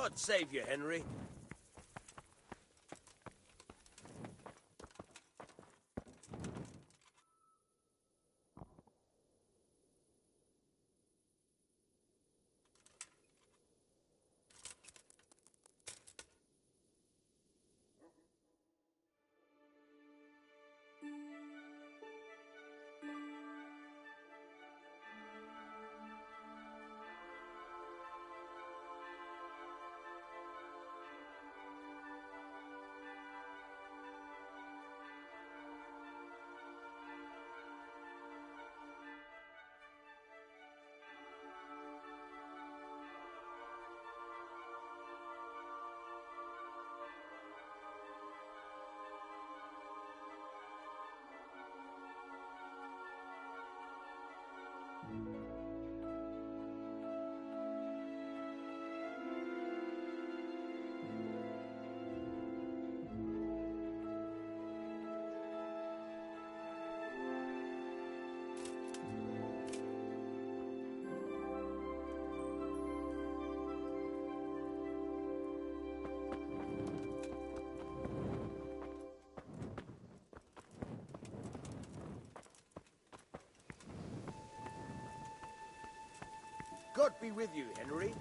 God save you, Henry. God be with you, Henry.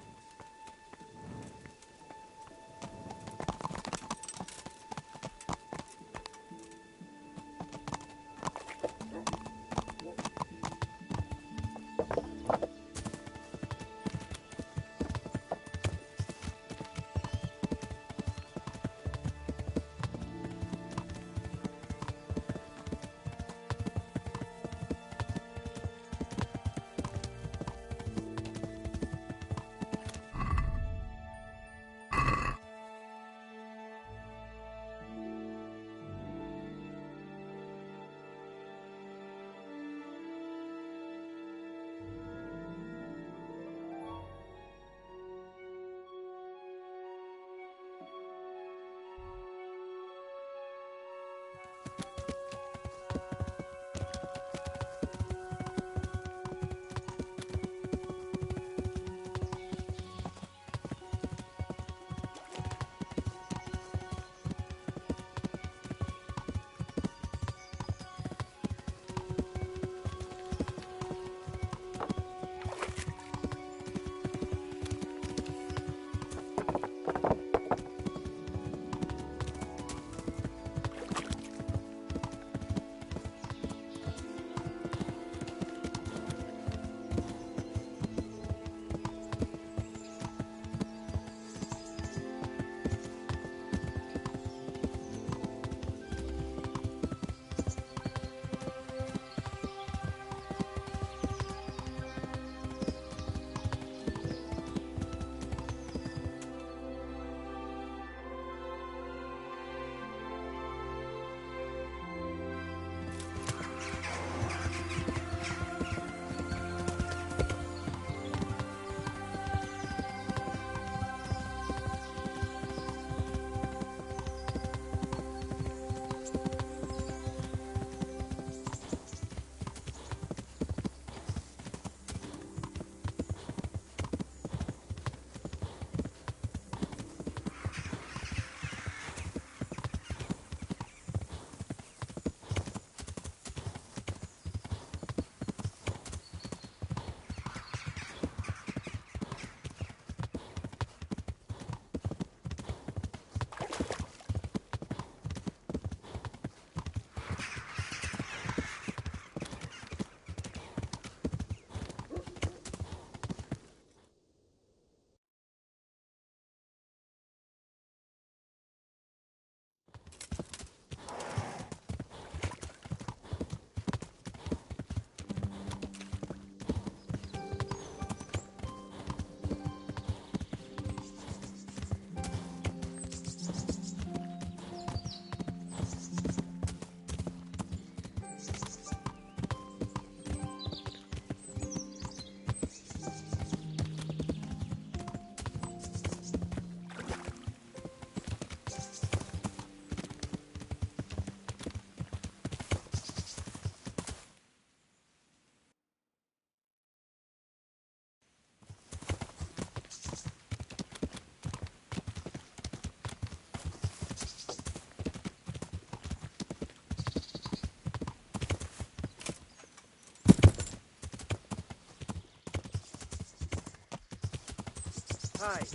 Hey,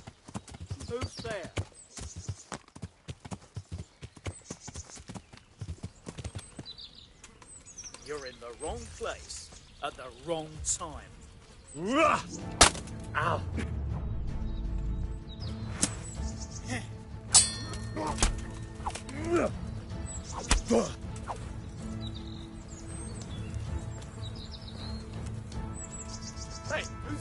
who's there? You're in the wrong place at the wrong time. Ow! Hey, who's...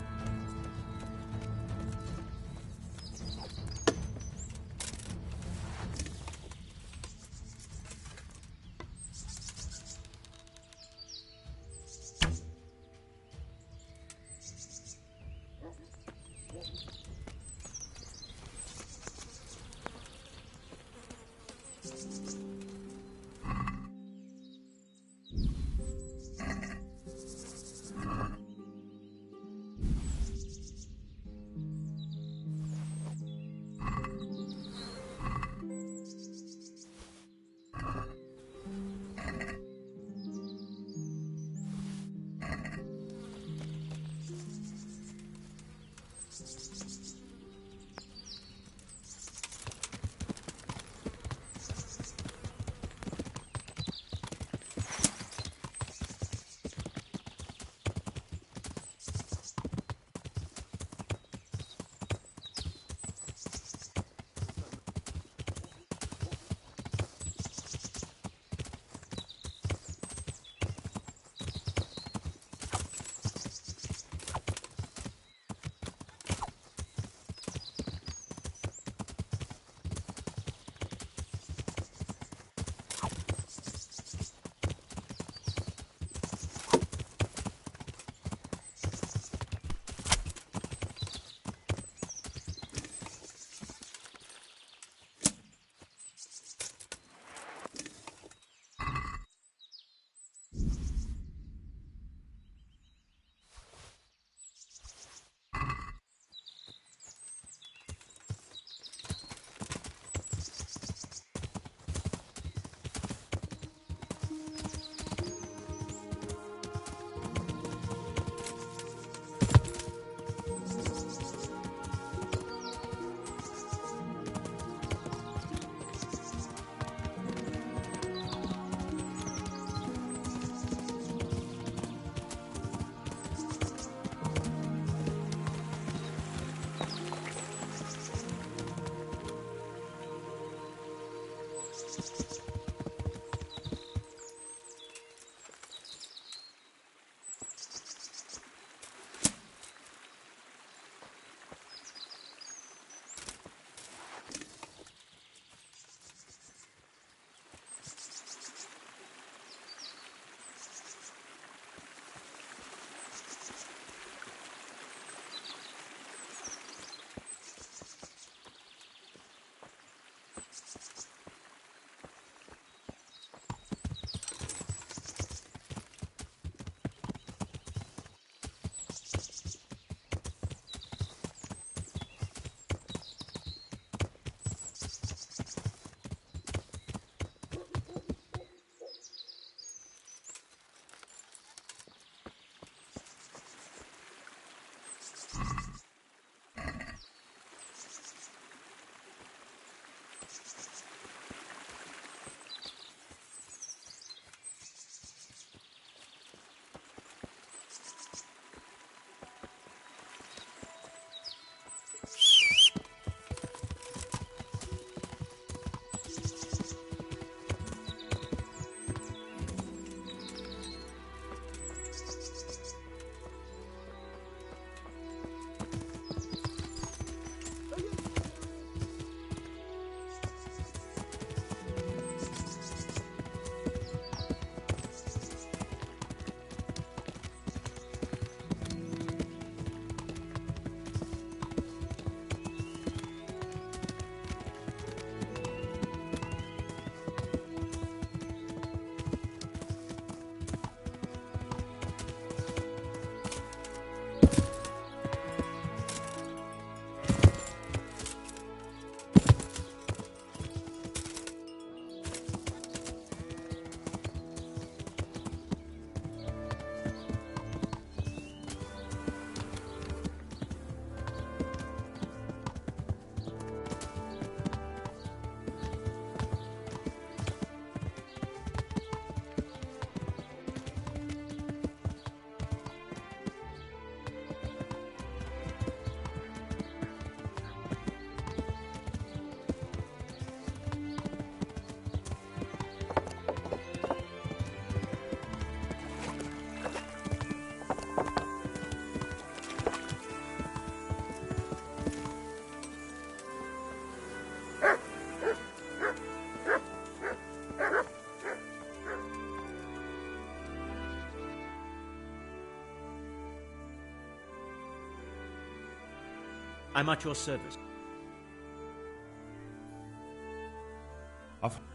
I'm at your service.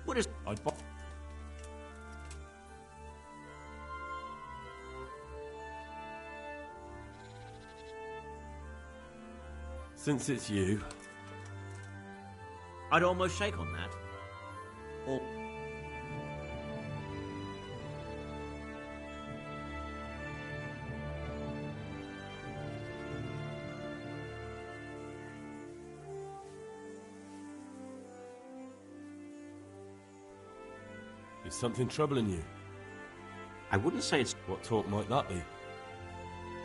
What is... Since it's you, I'd almost shake on that. Or... is something troubling you? I wouldn't say it's... What talk might that be?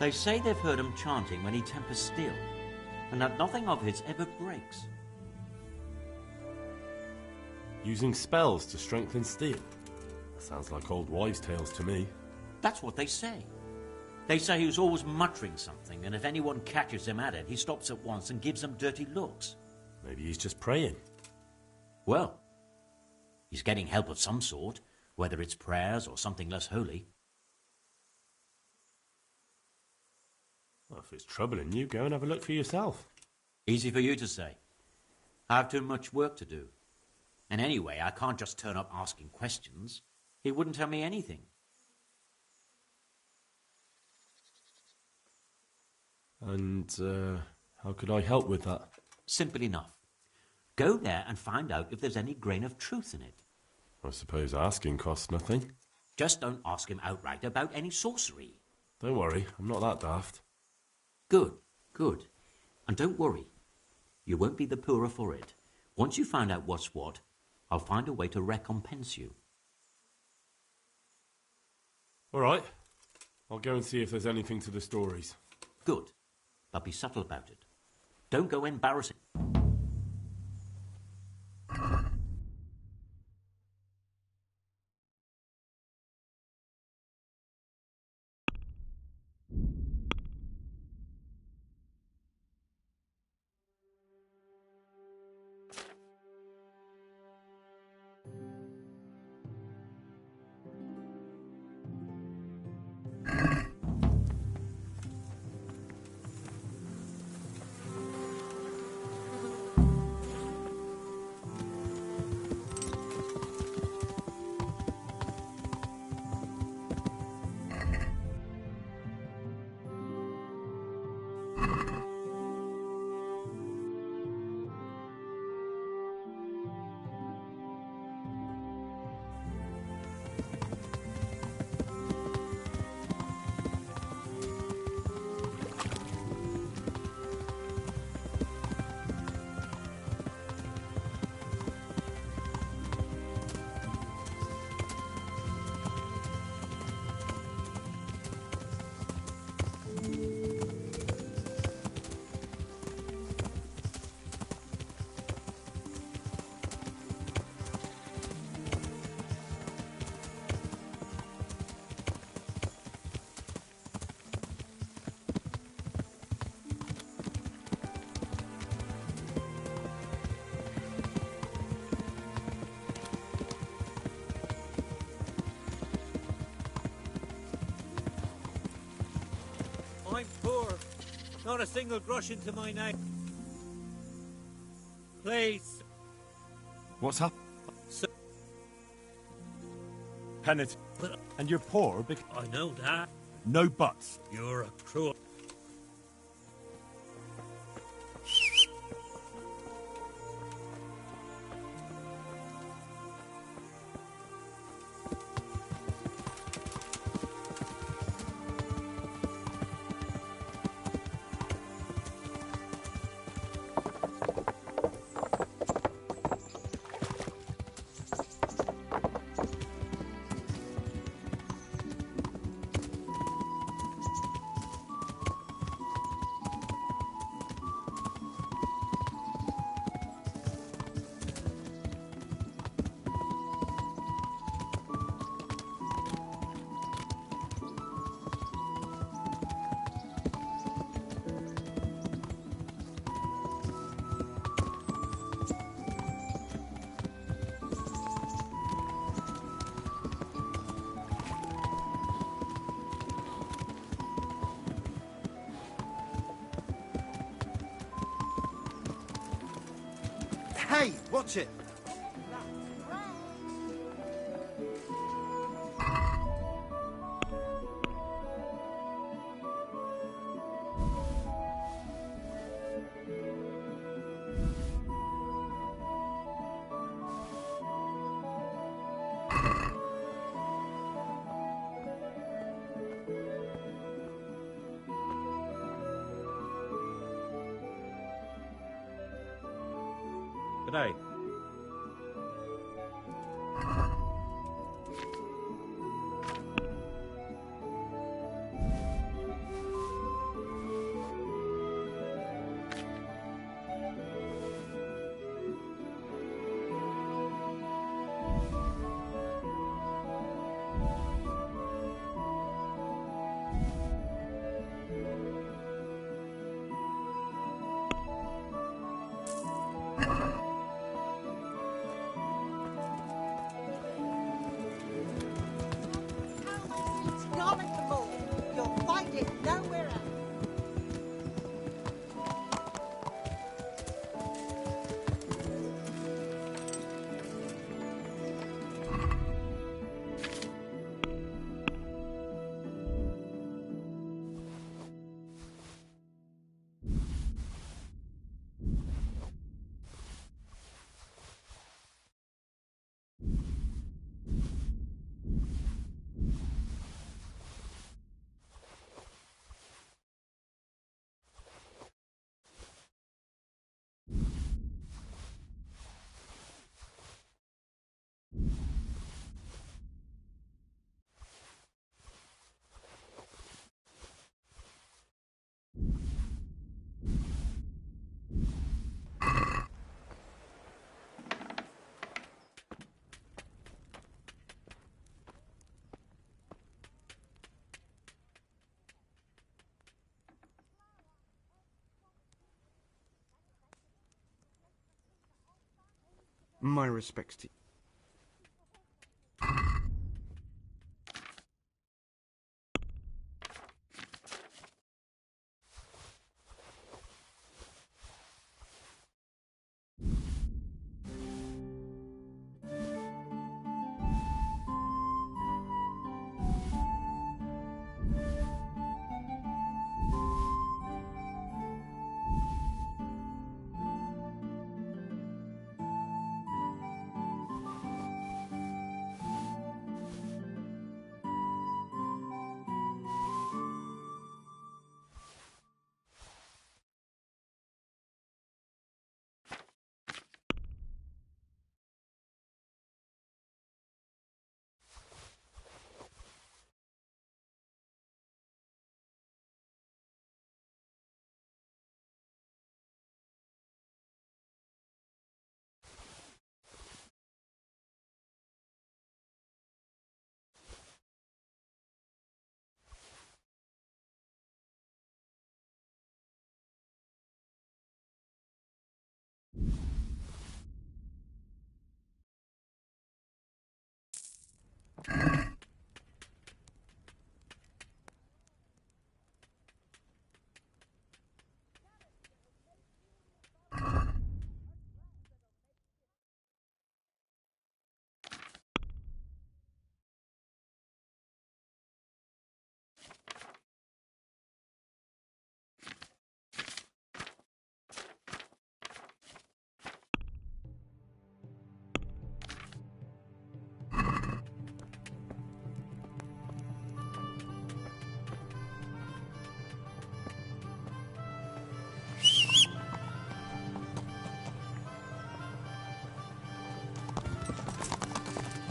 They say they've heard him chanting when he tempers steel, and that nothing of his ever breaks. Using spells to strengthen steel? That sounds like old wives' tales to me. That's what they say. They say he's always muttering something, and if anyone catches him at it, he stops at once and gives them dirty looks. Maybe he's just praying. Well, he's getting help of some sort, whether it's prayers or something less holy. Well, if it's troubling you, go and have a look for yourself. Easy for you to say. I have too much work to do. And anyway, I can't just turn up asking questions. He wouldn't tell me anything. And, how could I help with that? Simple enough. Go there and find out if there's any grain of truth in it. I suppose asking costs nothing. Just don't ask him outright about any sorcery. Don't worry, I'm not that daft. Good, good. And don't worry. You won't be the poorer for it. Once you find out what's what, I'll find a way to recompense you. All right. I'll go and see if there's anything to the stories. Good. But be subtle about it. Don't go embarrassing. I'm poor. Not a single grosh into my name. Please. What's up? So, Penitent. And you're poor because... I know that. No buts. You're a cruel... Hey, watch it. G'day. You'll find it nowhere else. My respects to you.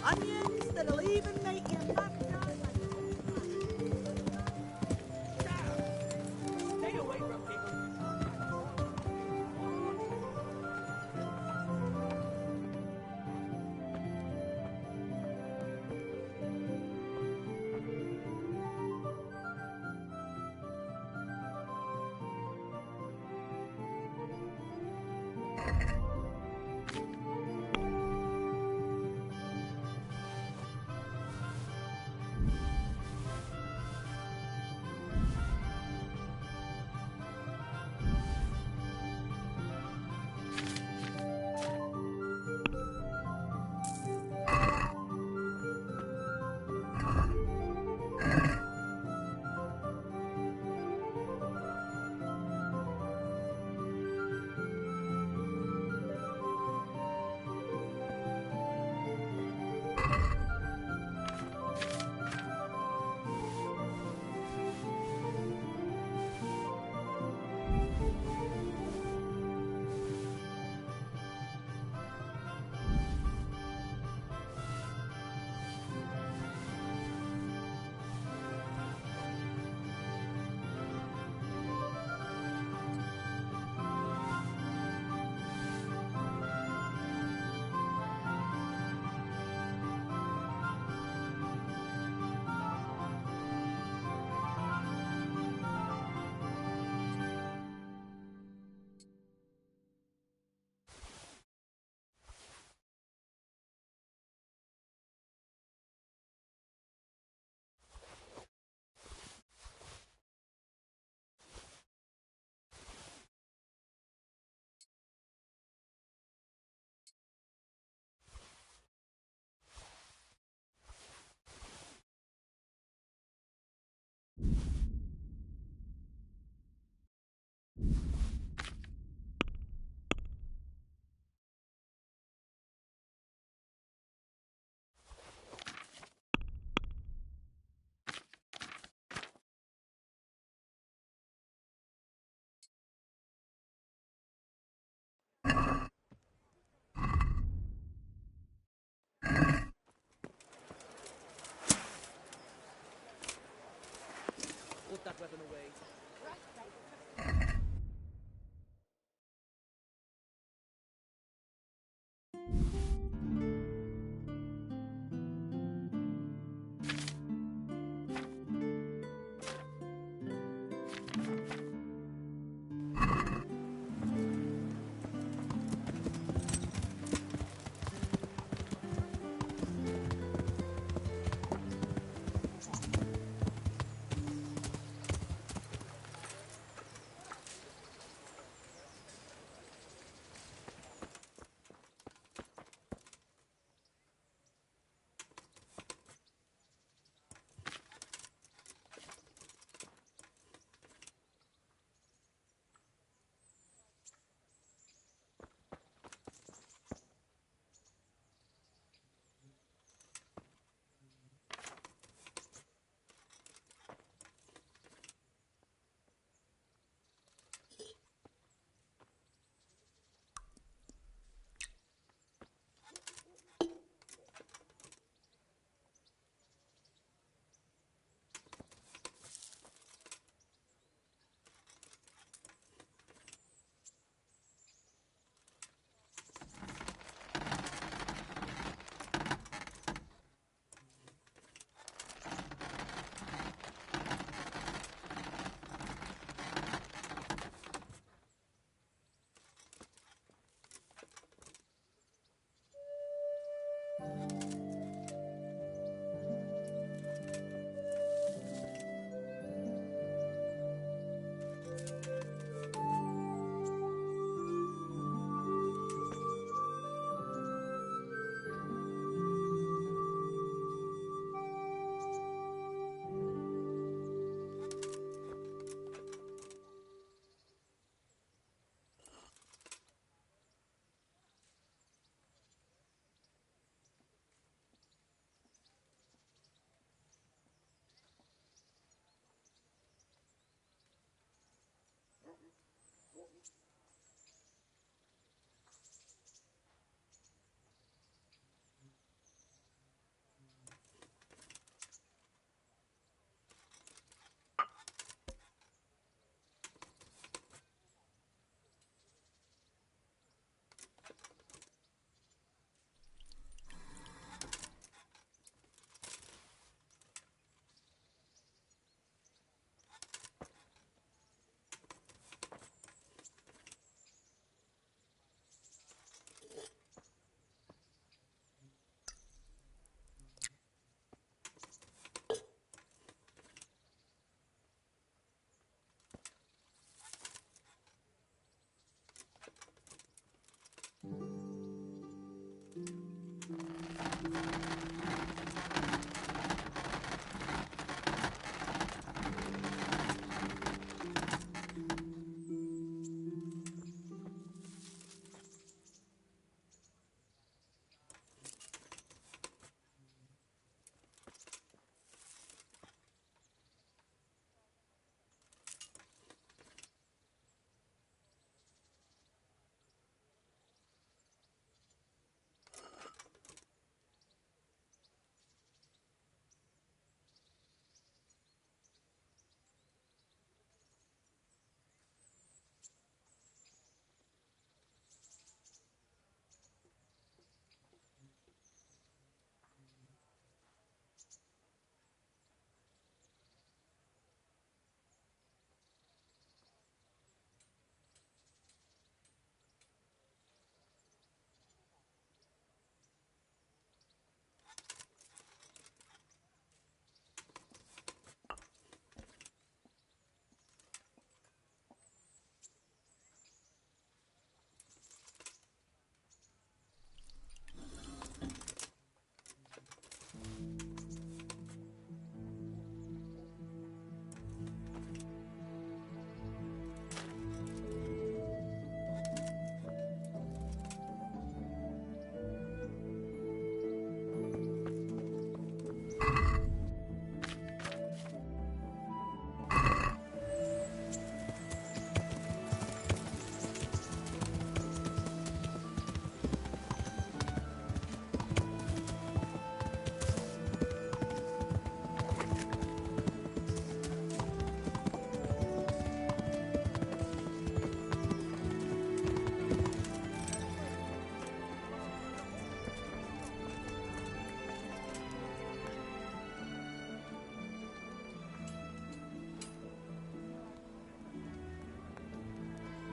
Onions that'll even make your mouth dry. Stay away from people.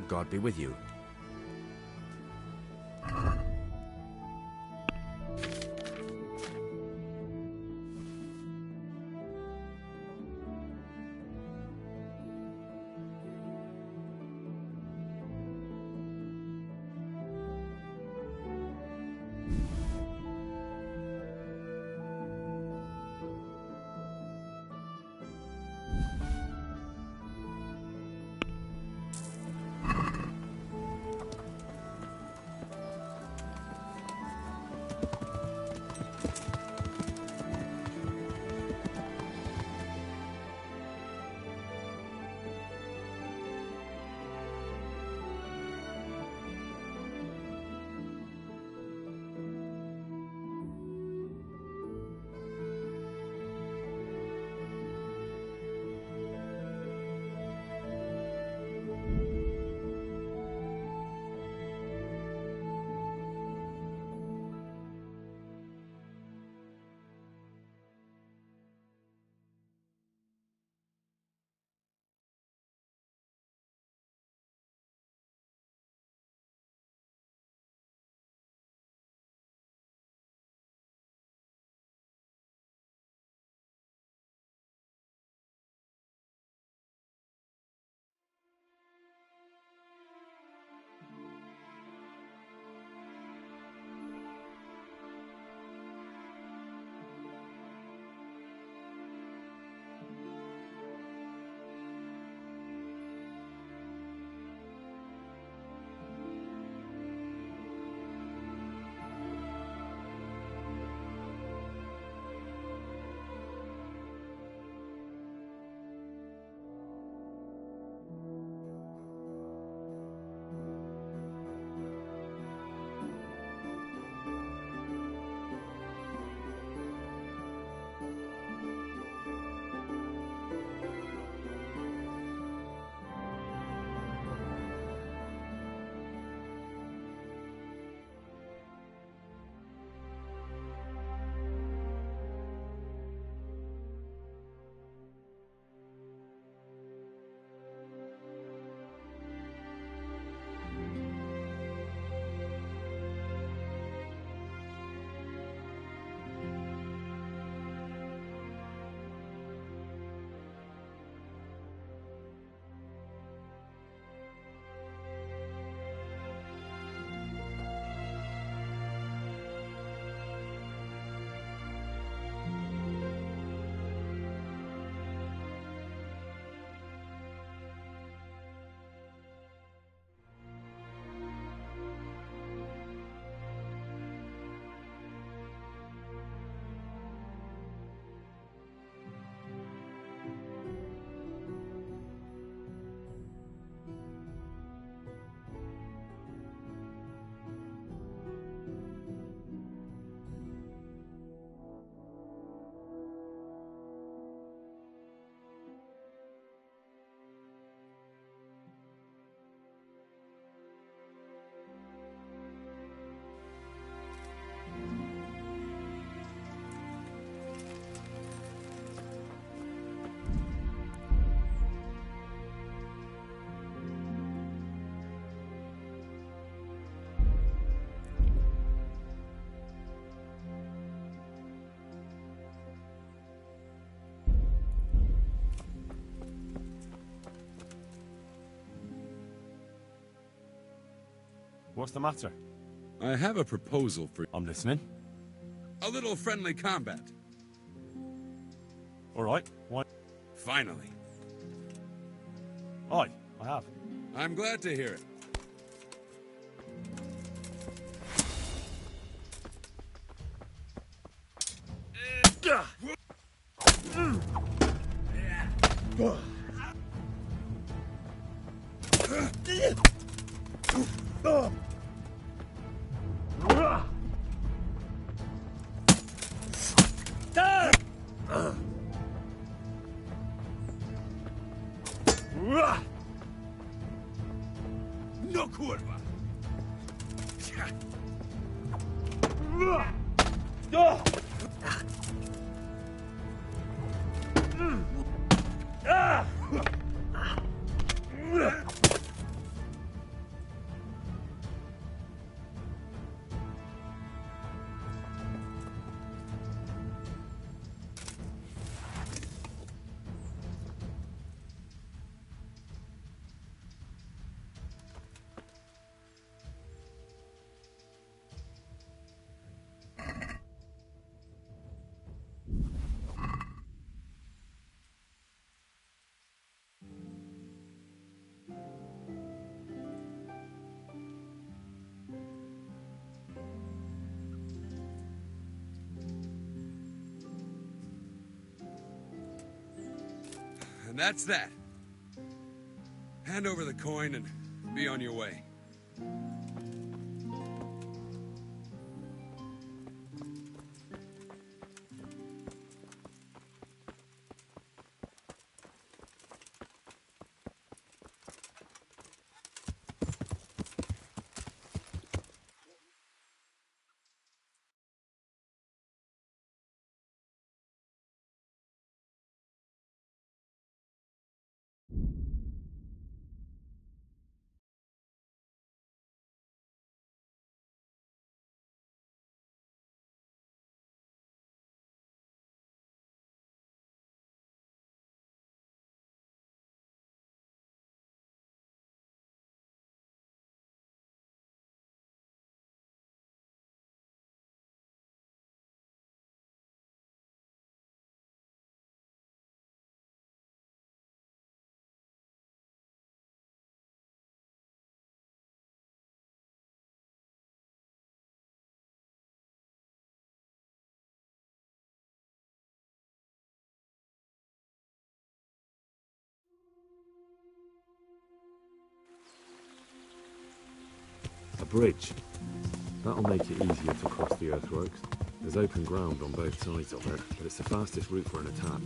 God be with you. What's the matter? I have a proposal for I'm listening. a little friendly combat. All right. Why? Finally. Aye, I have. I'm glad to hear it. No kurwa! And that's that. Hand over the coin and be on your way. A bridge. That'll make it easier to cross the earthworks. There's open ground on both sides of it, but it's the fastest route for an attack.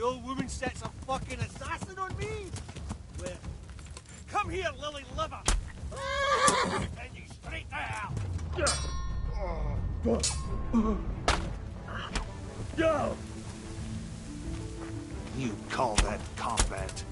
The old woman sets a fucking assassin on me? Where? Come here, lily liver! Send you straight to hell! Go! You call that combat?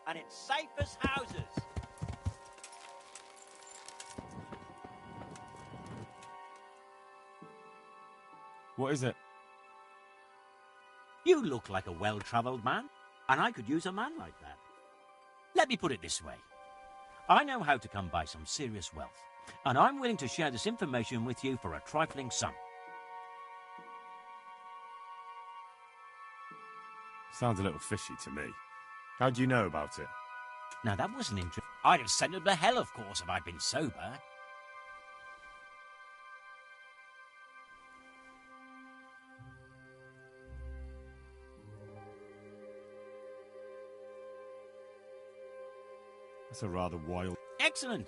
And in safest houses. What is it? You look like a well-travelled man, and I could use a man like that. Let me put it this way. I know how to come by some serious wealth, and I'm willing to share this information with you for a trifling sum. Sounds a little fishy to me. How do you know about it? Now, that wasn't interesting. I'd have sent him to hell, of course, if I'd been sober. That's a rather wild... Excellent.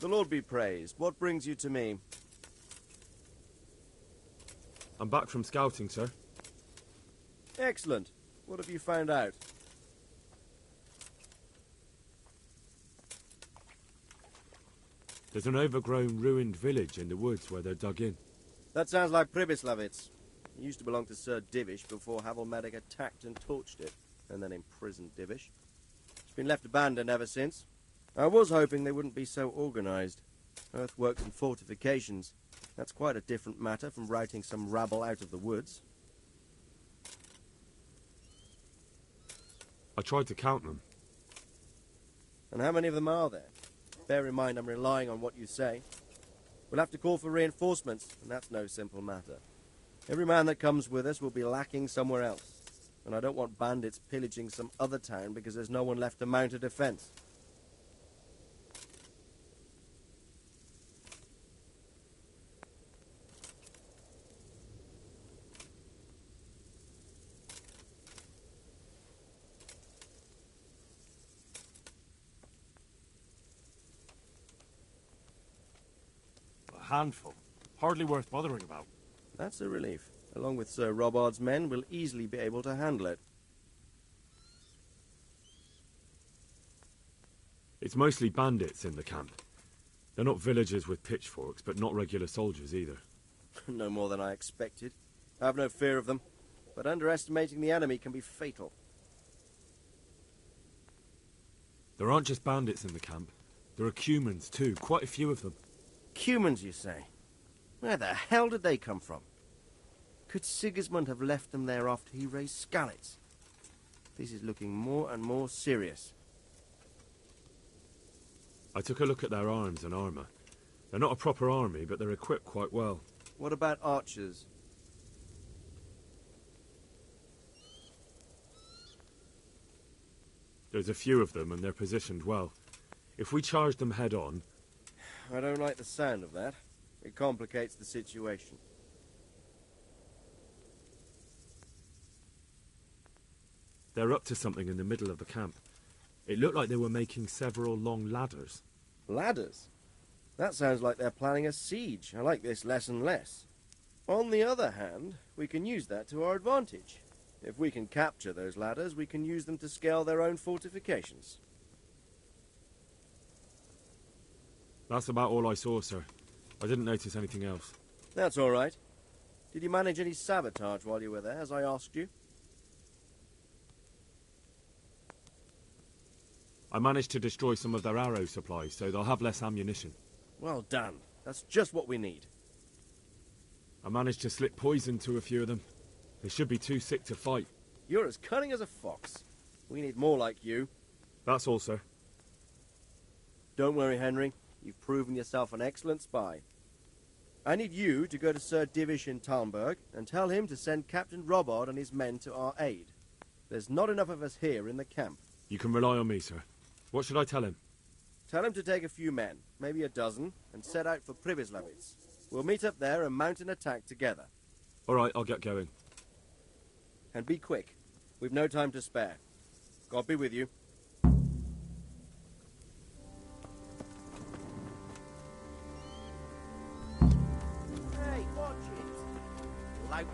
The Lord be praised. What brings you to me? I'm back from scouting, sir. Excellent. What have you found out? There's an overgrown, ruined village in the woods where they're dug in. That sounds like Pribyslavitz. It used to belong to Sir Divish before Havelmedic attacked and torched it, and then imprisoned Divish. It's been left abandoned ever since. I was hoping they wouldn't be so organised. Earthworks and fortifications. That's quite a different matter from routing some rabble out of the woods. I tried to count them. And how many of them are there? Bear in mind I'm relying on what you say. We'll have to call for reinforcements, and that's no simple matter. Every man that comes with us will be lacking somewhere else. And I don't want bandits pillaging some other town because there's no one left to mount a defence. A handful. Hardly worth bothering about. That's a relief. Along with Sir Robard's men, we'll easily be able to handle it. It's mostly bandits in the camp. They're not villagers with pitchforks, but not regular soldiers either. No more than I expected. I have no fear of them, but underestimating the enemy can be fatal. There aren't just bandits in the camp. There are Cumans too, quite a few of them. Cumans, you say? Where the hell did they come from? Could Sigismund have left them there after he raised Skalitz? This is looking more and more serious. I took a look at their arms and armour. They're not a proper army, but they're equipped quite well. What about archers? There's a few of them, and they're positioned well. If we charge them head on... I don't like the sound of that. It complicates the situation. They're up to something in the middle of the camp. It looked like they were making several long ladders. Ladders? That sounds like they're planning a siege. I like this less and less. On the other hand, we can use that to our advantage. If we can capture those ladders, we can use them to scale their own fortifications. That's about all I saw, sir. I didn't notice anything else. That's all right. Did you manage any sabotage while you were there, as I asked you? I managed to destroy some of their arrow supplies, so they'll have less ammunition. Well done. That's just what we need. I managed to slip poison to a few of them. They should be too sick to fight. You're as cunning as a fox. We need more like you. That's all, sir. Don't worry, Henry. You've proven yourself an excellent spy. I need you to go to Sir Divish in Talmberg and tell him to send Captain Robard and his men to our aid. There's not enough of us here in the camp. You can rely on me, sir. What should I tell him? Tell him to take a few men, maybe a dozen, and set out for Pribyslavitz. We'll meet up there and mount an attack together. All right, I'll get going. And be quick. We've no time to spare. God be with you. Hey, watch it. Lout.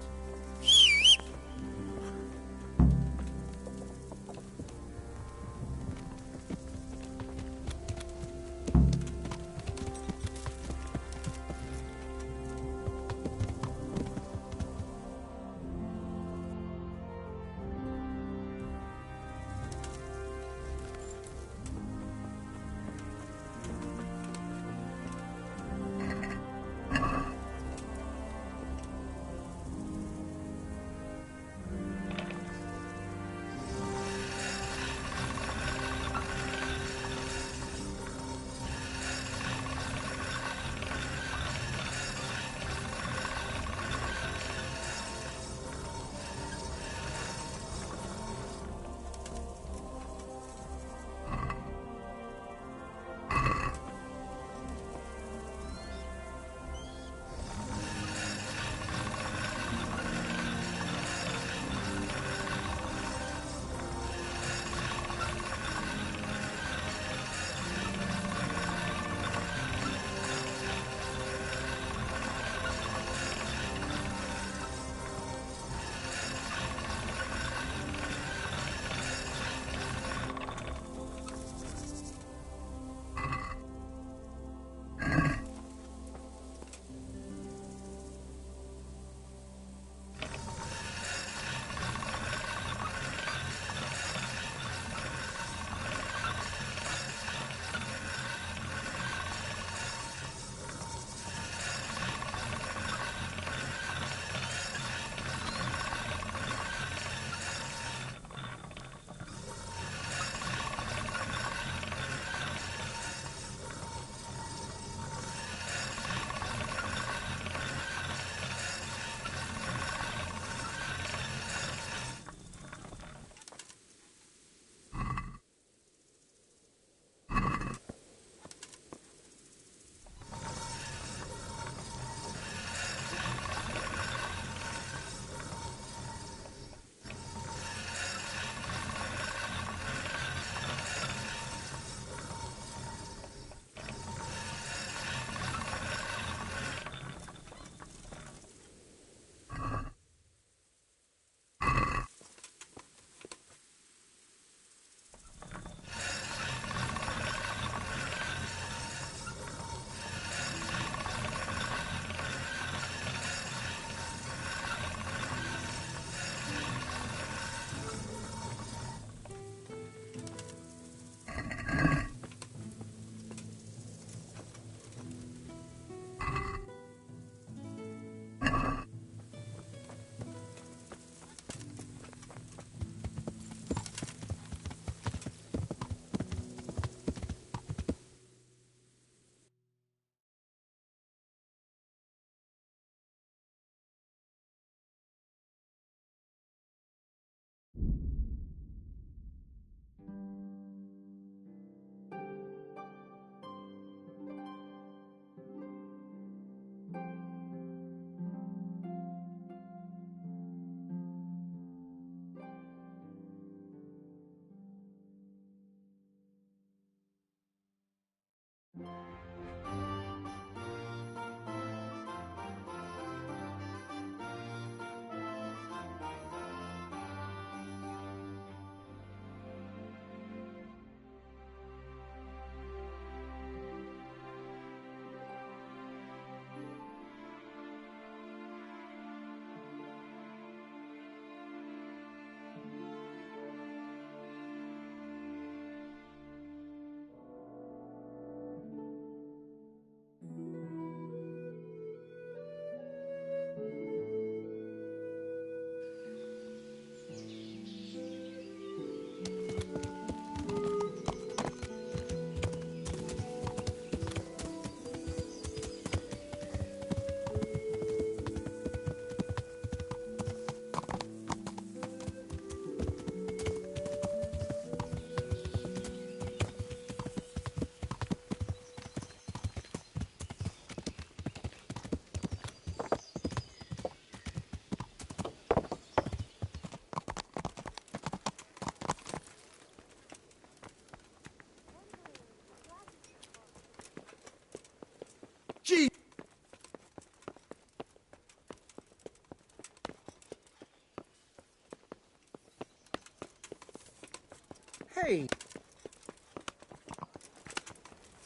Hey!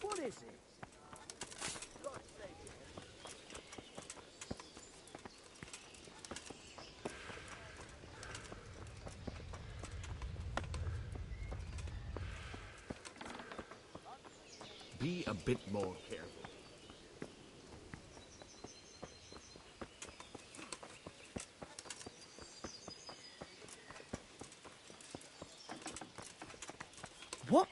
What is it? Be a bit more careful. What?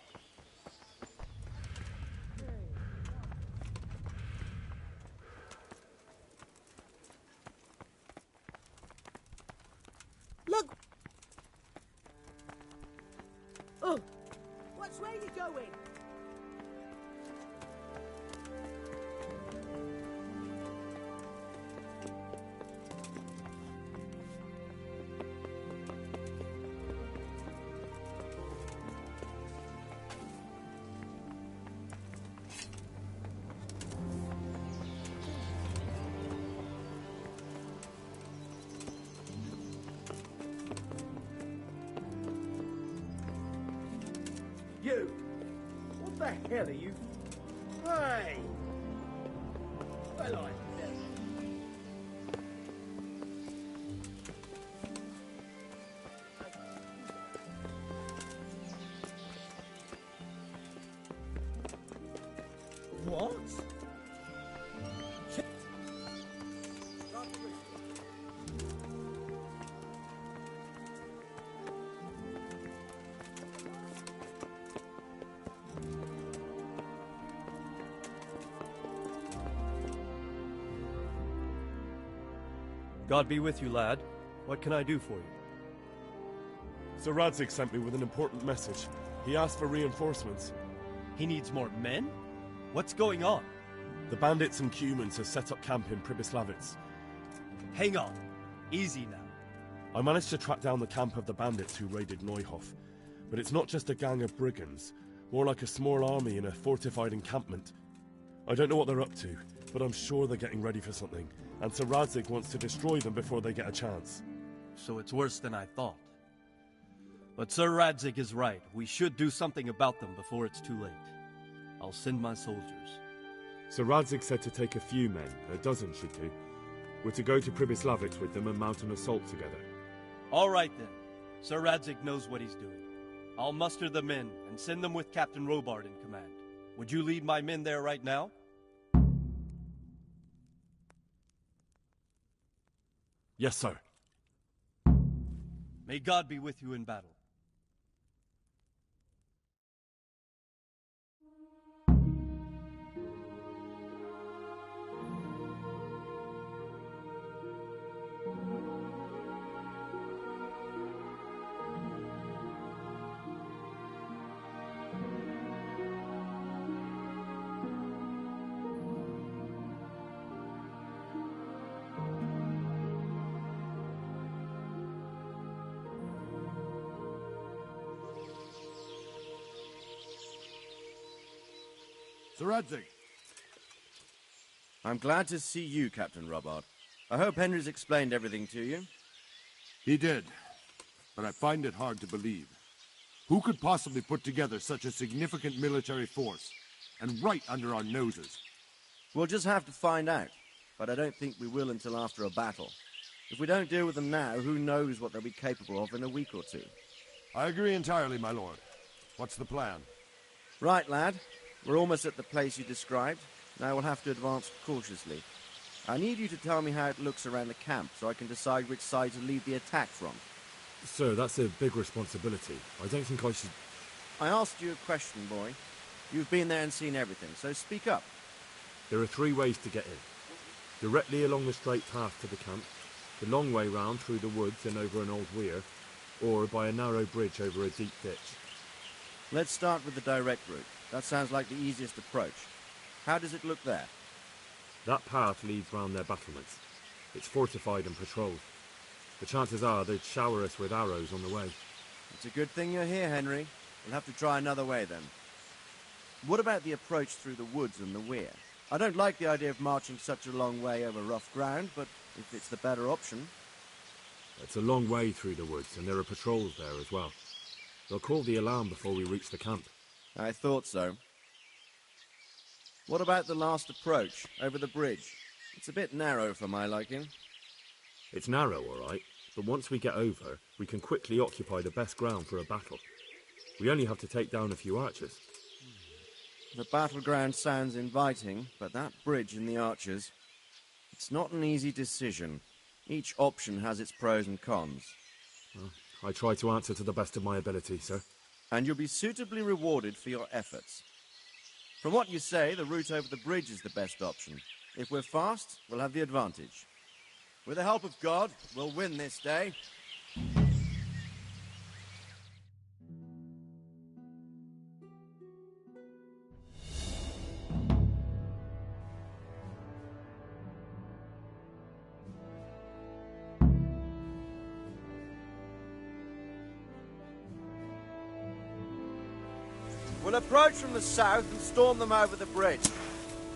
Look! Oh! What's where you going? You! What the hell are you? Hey! Well, I never. What? God be with you, lad. What can I do for you? Sir Radzig sent me with an important message. He asked for reinforcements. He needs more men? What's going on? The bandits and humans have set up camp in Pribyslavitz. Hang on. Easy now. I managed to track down the camp of the bandits who raided Neuhof. But it's not just a gang of brigands, more like a small army in a fortified encampment. I don't know what they're up to, but I'm sure they're getting ready for something, and Sir Radzig wants to destroy them before they get a chance. So it's worse than I thought. But Sir Radzig is right. We should do something about them before it's too late. I'll send my soldiers. Sir Radzig said to take a few men, a dozen should do. We're to go to Pribyslavitz with them and mount an assault together. All right then. Sir Radzig knows what he's doing. I'll muster the men and send them with Captain Robard in command. Would you lead my men there right now? Yes, sir. May God be with you in battle. Sir Radzig. I'm glad to see you, Captain Robard. I hope Henry's explained everything to you. He did, but I find it hard to believe. Who could possibly put together such a significant military force, and right under our noses? We'll just have to find out, but I don't think we will until after a battle. If we don't deal with them now, who knows what they'll be capable of in a week or two. I agree entirely, my lord. What's the plan? Right, lad. We're almost at the place you described. Now we'll have to advance cautiously. I need you to tell me how it looks around the camp so I can decide which side to lead the attack from. Sir, that's a big responsibility. I don't think I should... I asked you a question, boy. You've been there and seen everything, so speak up. There are 3 ways to get in. Directly along the straight path to the camp, the long way round through the woods and over an old weir, or by a narrow bridge over a deep ditch. Let's start with the direct route. That sounds like the easiest approach. How does it look there? That path leads round their battlements. It's fortified and patrolled. The chances are they'd shower us with arrows on the way. It's a good thing you're here, Henry. We'll have to try another way then. What about the approach through the woods and the weir? I don't like the idea of marching such a long way over rough ground, but if it's the better option... It's a long way through the woods, and there are patrols there as well. They'll call the alarm before we reach the camp. I thought so. What about the last approach, over the bridge? It's a bit narrow for my liking. It's narrow, all right, but once we get over, we can quickly occupy the best ground for a battle. We only have to take down a few archers. The battleground sounds inviting, but that bridge and the archers... It's not an easy decision. Each option has its pros and cons. Well, I try to answer to the best of my ability, sir. And you'll be suitably rewarded for your efforts. From what you say, the route over the bridge is the best option. If we're fast, we'll have the advantage. With the help of God, we'll win this day. We'll approach from the south and storm them over the bridge.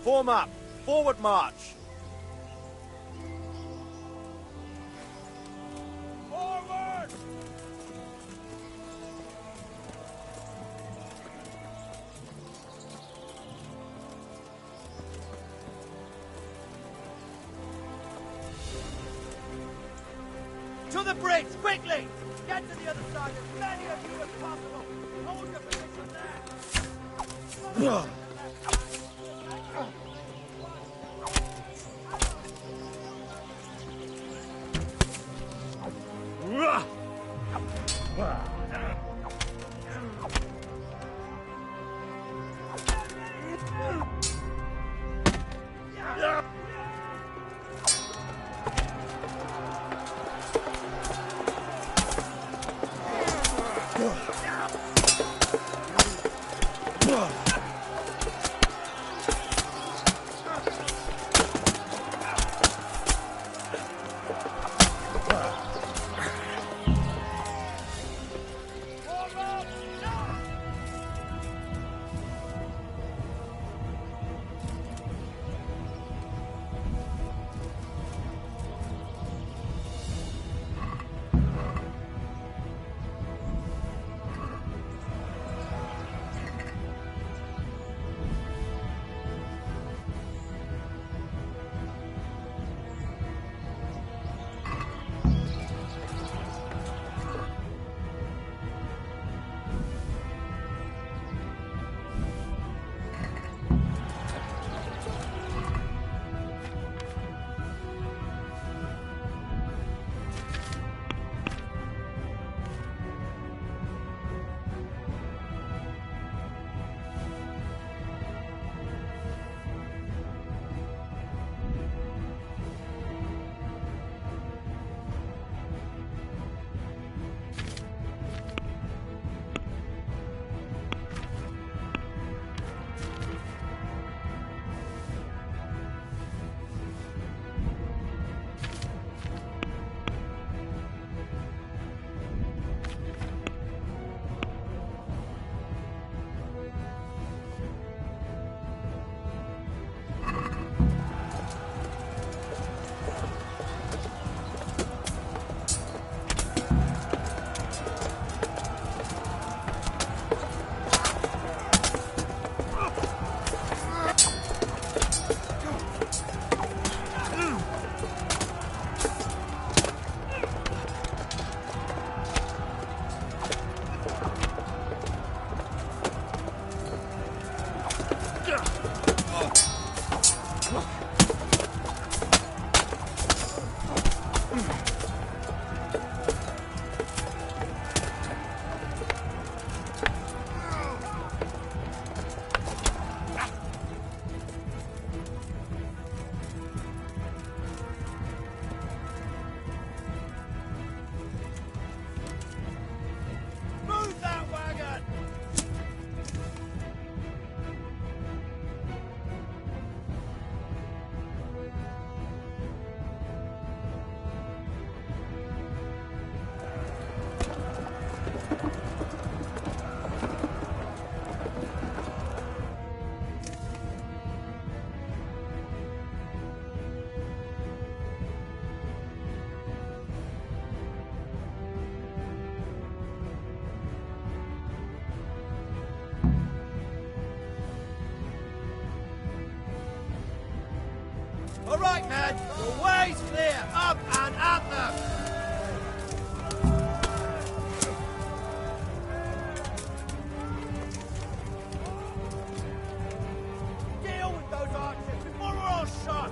Form up. Forward march. Forward! To the bridge, quickly! Get to the other side, as many of you as possible. Hold your position there. All right, man. The way's clear. Up and at them. Deal with those archers before we're all shot.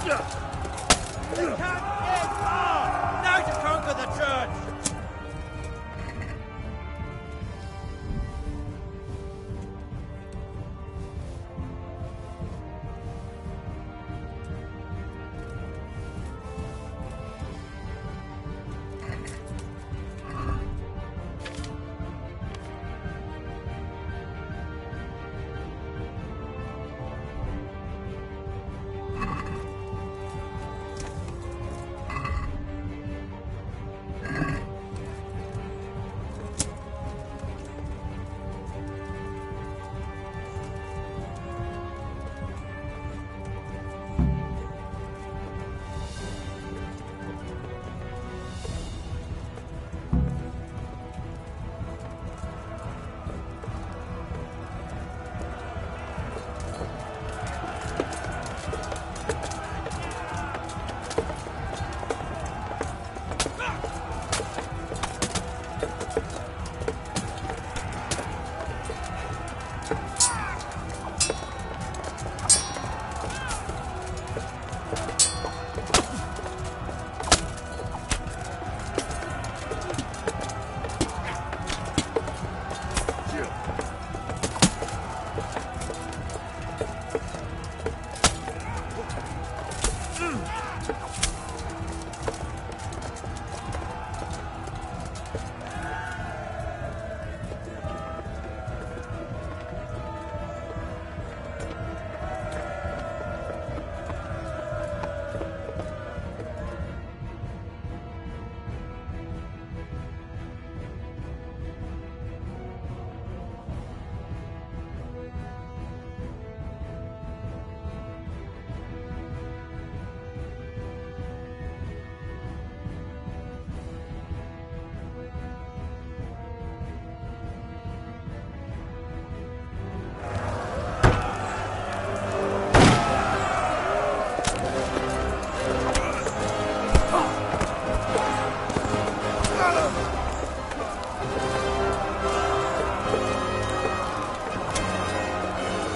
They can't get far! Now to conquer the church!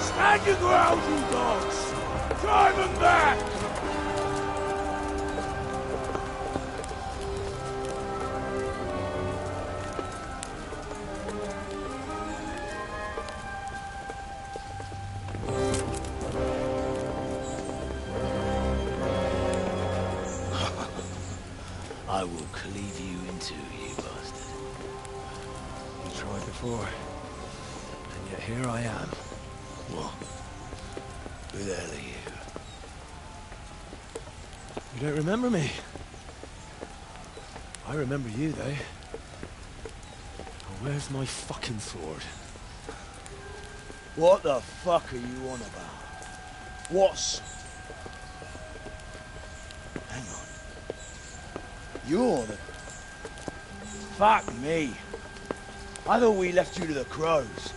Stand your ground, you dogs! Drive them back! I will cleave you in two, you bastard. You tried before, and yet here I am. What? Who the hell are you? You don't remember me? I remember you, though. Oh, where's my fucking sword? What the fuck are you on about? What's... Hang on. You're the... Fuck me. I thought we left you to the crows.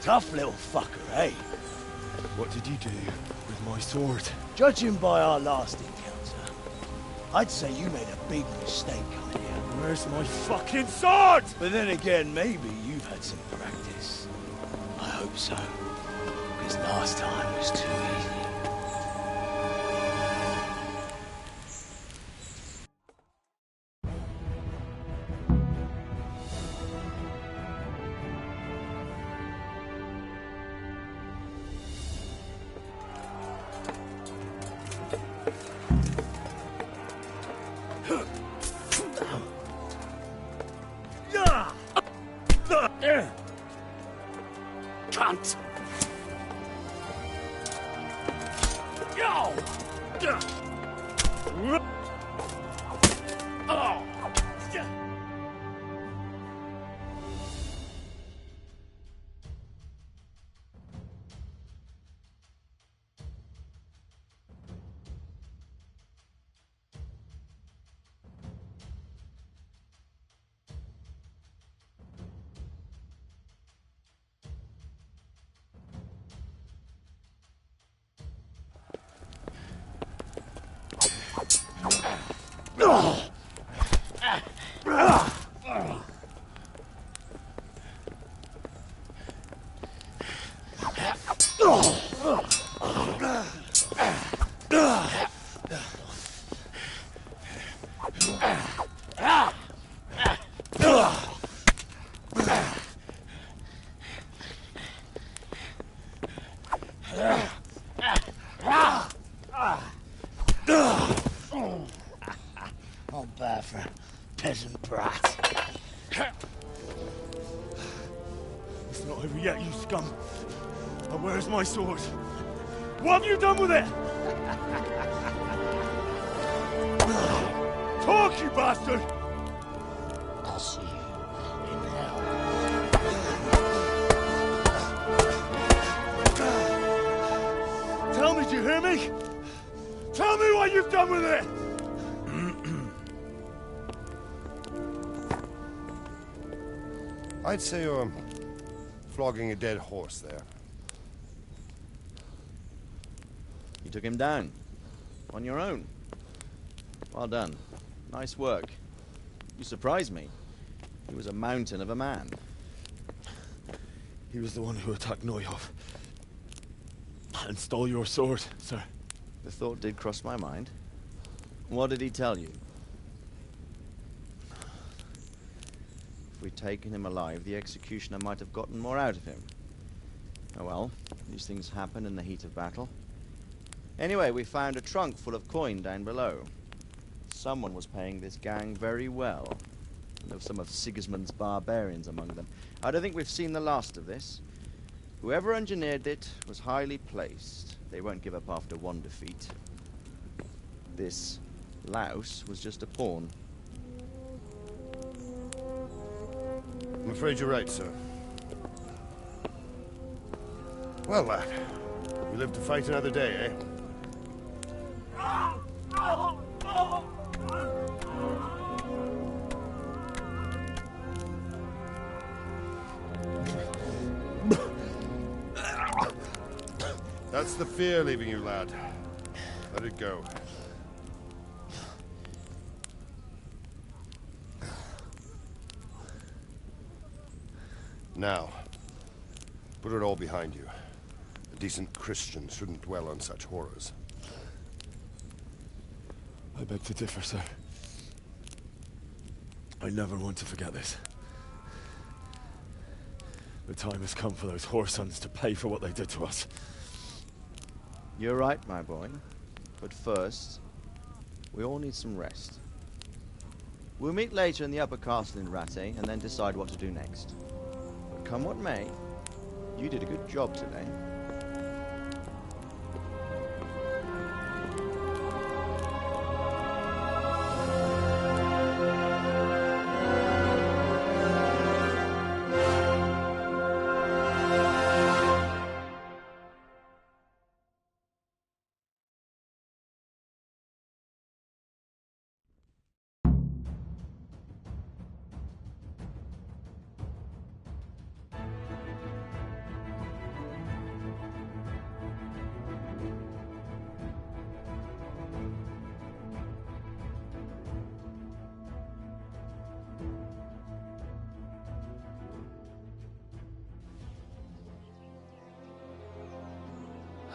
Tough little fucker, eh? What did you do with my sword? Judging by our last encounter, I'd say you made a big mistake coming here. Where's my fucking sword? But then again, maybe you've had some practice. I hope so. Because last time was too easy. Cunt! peasant brat. It's not over yet, you scum. And where's my sword? What have you done with it? Talk, you bastard! I'll see you in hell. Tell me, do you hear me? Tell me what you've done with it! I'd say you're flogging a dead horse there. You took him down. On your own. Well done. Nice work. You surprised me. He was a mountain of a man. He was the one who attacked Neuhoff. And stole your sword, sir. The thought did cross my mind. What did he tell you? If we'd taken him alive, the executioner might have gotten more out of him. Oh well, these things happen in the heat of battle. Anyway, we found a trunk full of coin down below. Someone was paying this gang very well. And there were some of Sigismund's barbarians among them. I don't think we've seen the last of this. Whoever engineered it was highly placed. They won't give up after one defeat. This louse was just a pawn. I'm afraid you're right, sir. Well, lad, we live to fight another day, eh? That's the fear leaving you, lad. Let it go. Now, put it all behind you. A decent Christian shouldn't dwell on such horrors. I beg to differ, sir. I never want to forget this. The time has come for those whoresons to pay for what they did to us. You're right, my boy. But first, we all need some rest. We'll meet later in the upper castle in Rattay and then decide what to do next. But come what may, you did a good job today.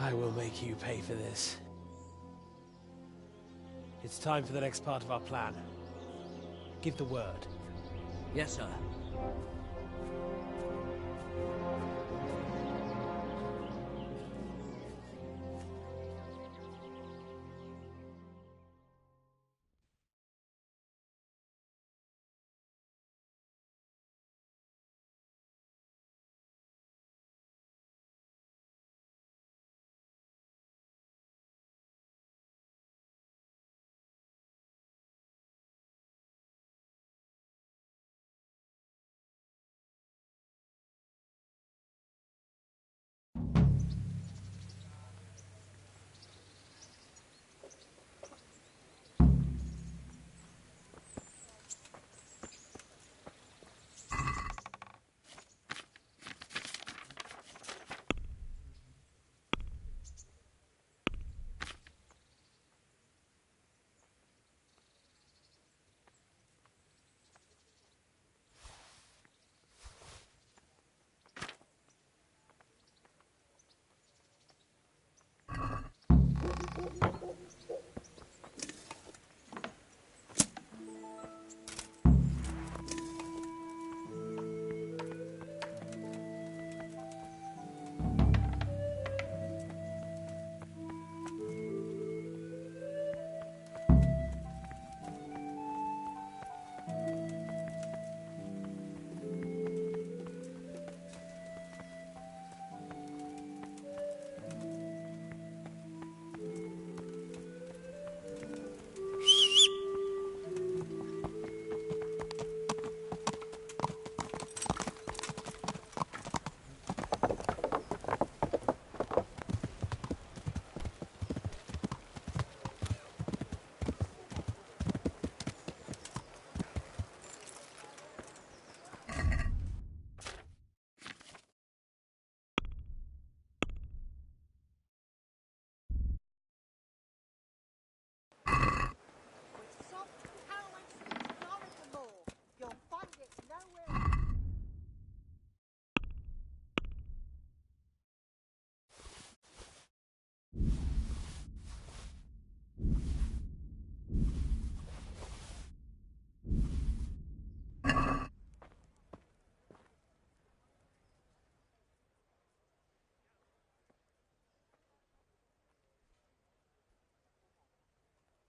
I will make you pay for this. It's time for the next part of our plan. Give the word. Yes, sir.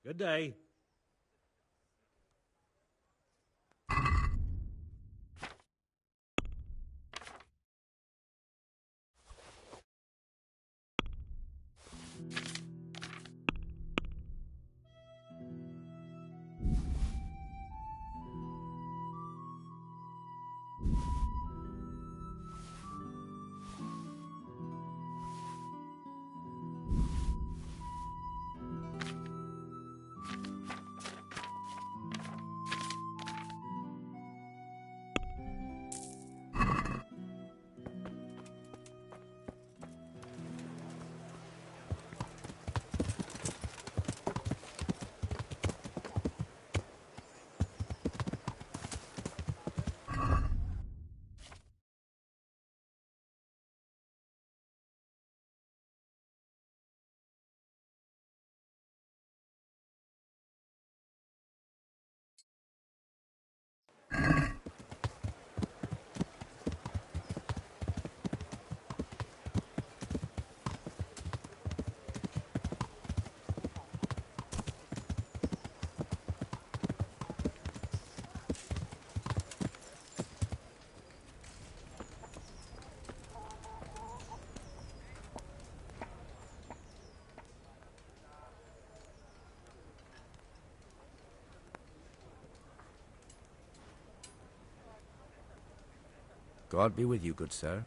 Good day. God be with you, good sir.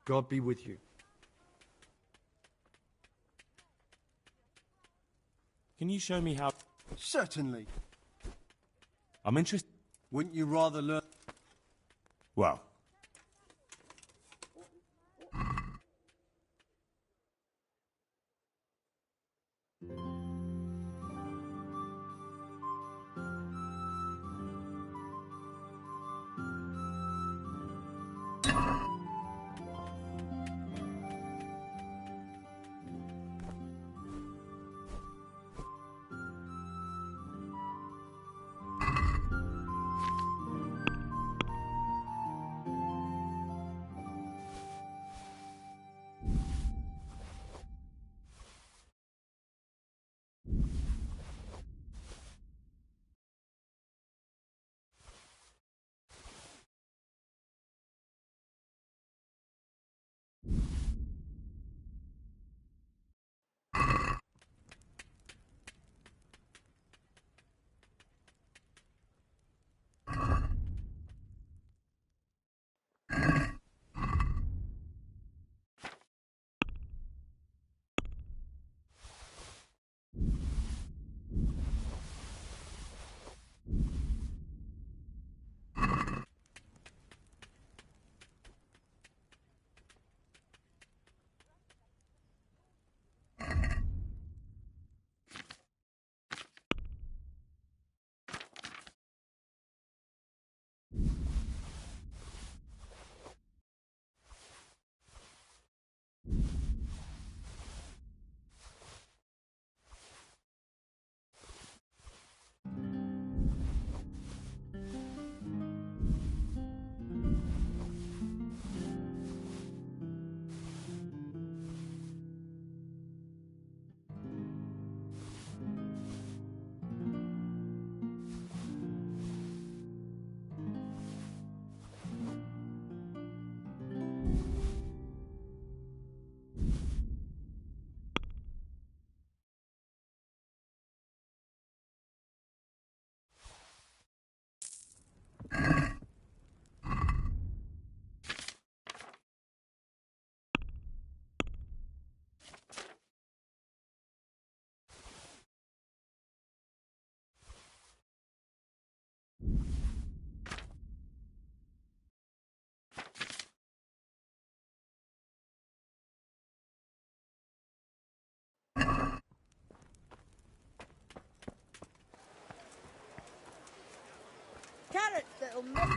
God be with you. Can you show me how... Certainly. I'm interested... Wouldn't you rather learn... Well... Carrots that'll make...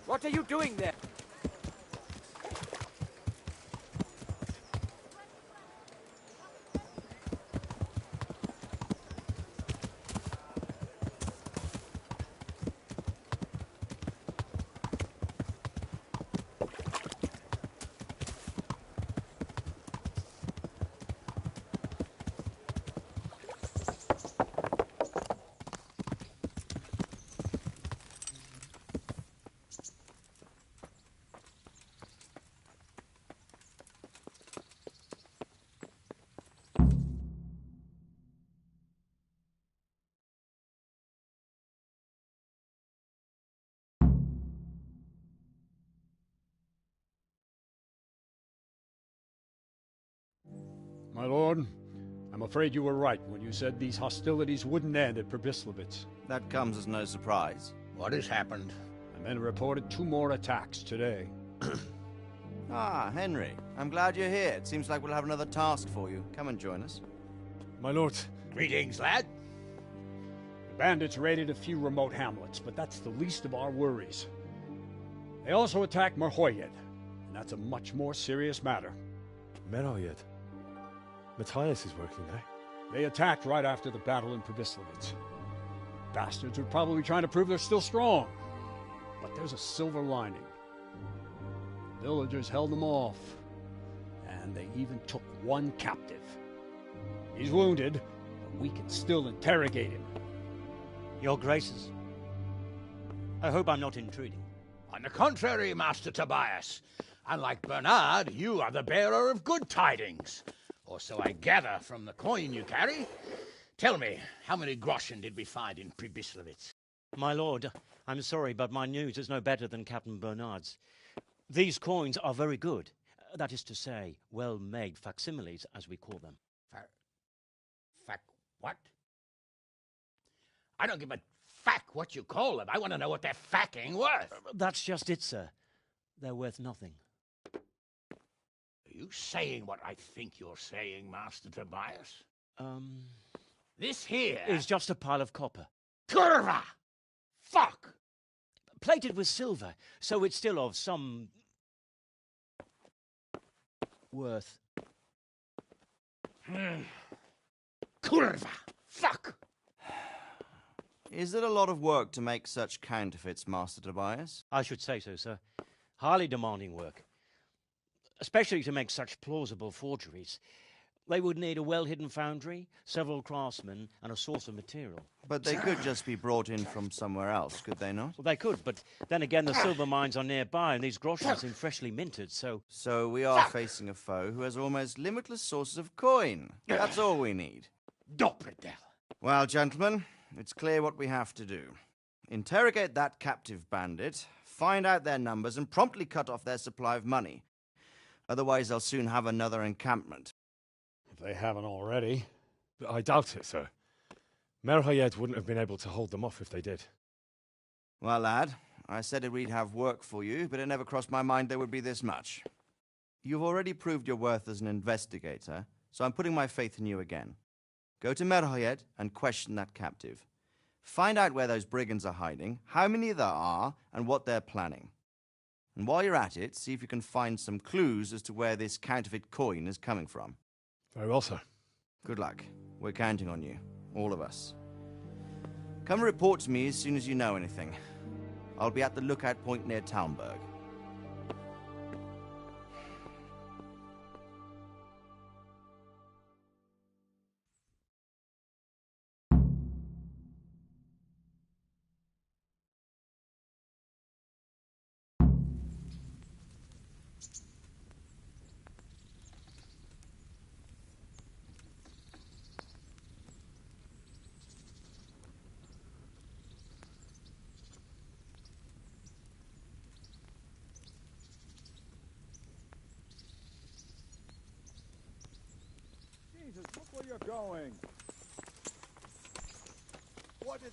What are you doing there? My lord, I'm afraid you were right when you said these hostilities wouldn't end at Probislavitz. That comes as no surprise. What has happened? The men reported 2 more attacks today. Ah, Henry. I'm glad you're here. It seems like we'll have another task for you. Come and join us. My lord. Greetings, lad. The bandits raided a few remote hamlets, but that's the least of our worries. They also attacked Merhoyed, and that's a much more serious matter. Meroyed. Matthias is working there. They attacked right after the battle in Pribyslavitz. Bastards were probably trying to prove they're still strong. But there's a silver lining. Villagers held them off, and they even took one captive. He's wounded, but we can still interrogate him. Your Graces, I hope I'm not intruding. On the contrary, Master Tobias. Unlike Bernard, you are the bearer of good tidings. Or so I gather from the coin you carry. Tell me, how many groschen did we find in Pribyslavitz? My lord, I'm sorry, but my news is no better than Captain Bernard's. These coins are very good. That is to say, well-made facsimiles, as we call them. What? I don't give a fuck what you call them. I want to know what they're facking worth. That's just it, sir. They're worth nothing. Are you saying what I think you're saying, Master Tobias? This here is just a pile of copper. Kurva! Fuck! Plated with silver, so it's still of some worth. Kurva! Fuck! Is it a lot of work to make such counterfeits, Master Tobias? I should say so, sir. Highly demanding work. Especially to make such plausible forgeries. They would need a well-hidden foundry, several craftsmen, and a source of material. But they could just be brought in from somewhere else, could they not? Well, they could, but then again the silver mines are nearby, and these groschen seem freshly minted, so... So we are facing a foe who has almost limitless sources of coin. That's all we need. Doppelder. Well, gentlemen, it's clear what we have to do. Interrogate that captive bandit, find out their numbers, and promptly cut off their supply of money. Otherwise, they'll soon have another encampment. If they haven't already. But I doubt it, sir. Merhayed wouldn't have been able to hold them off if they did. Well, lad, I said we'd have work for you, but it never crossed my mind there would be this much. You've already proved your worth as an investigator, so I'm putting my faith in you again. Go to Merhayed and question that captive. Find out where those brigands are hiding, how many there are, and what they're planning. And while you're at it, see if you can find some clues as to where this counterfeit coin is coming from. Very well, sir. Good luck. We're counting on you. All of us. Come report to me as soon as you know anything. I'll be at the lookout point near Talmberg. Jesus, look where you're going. What is...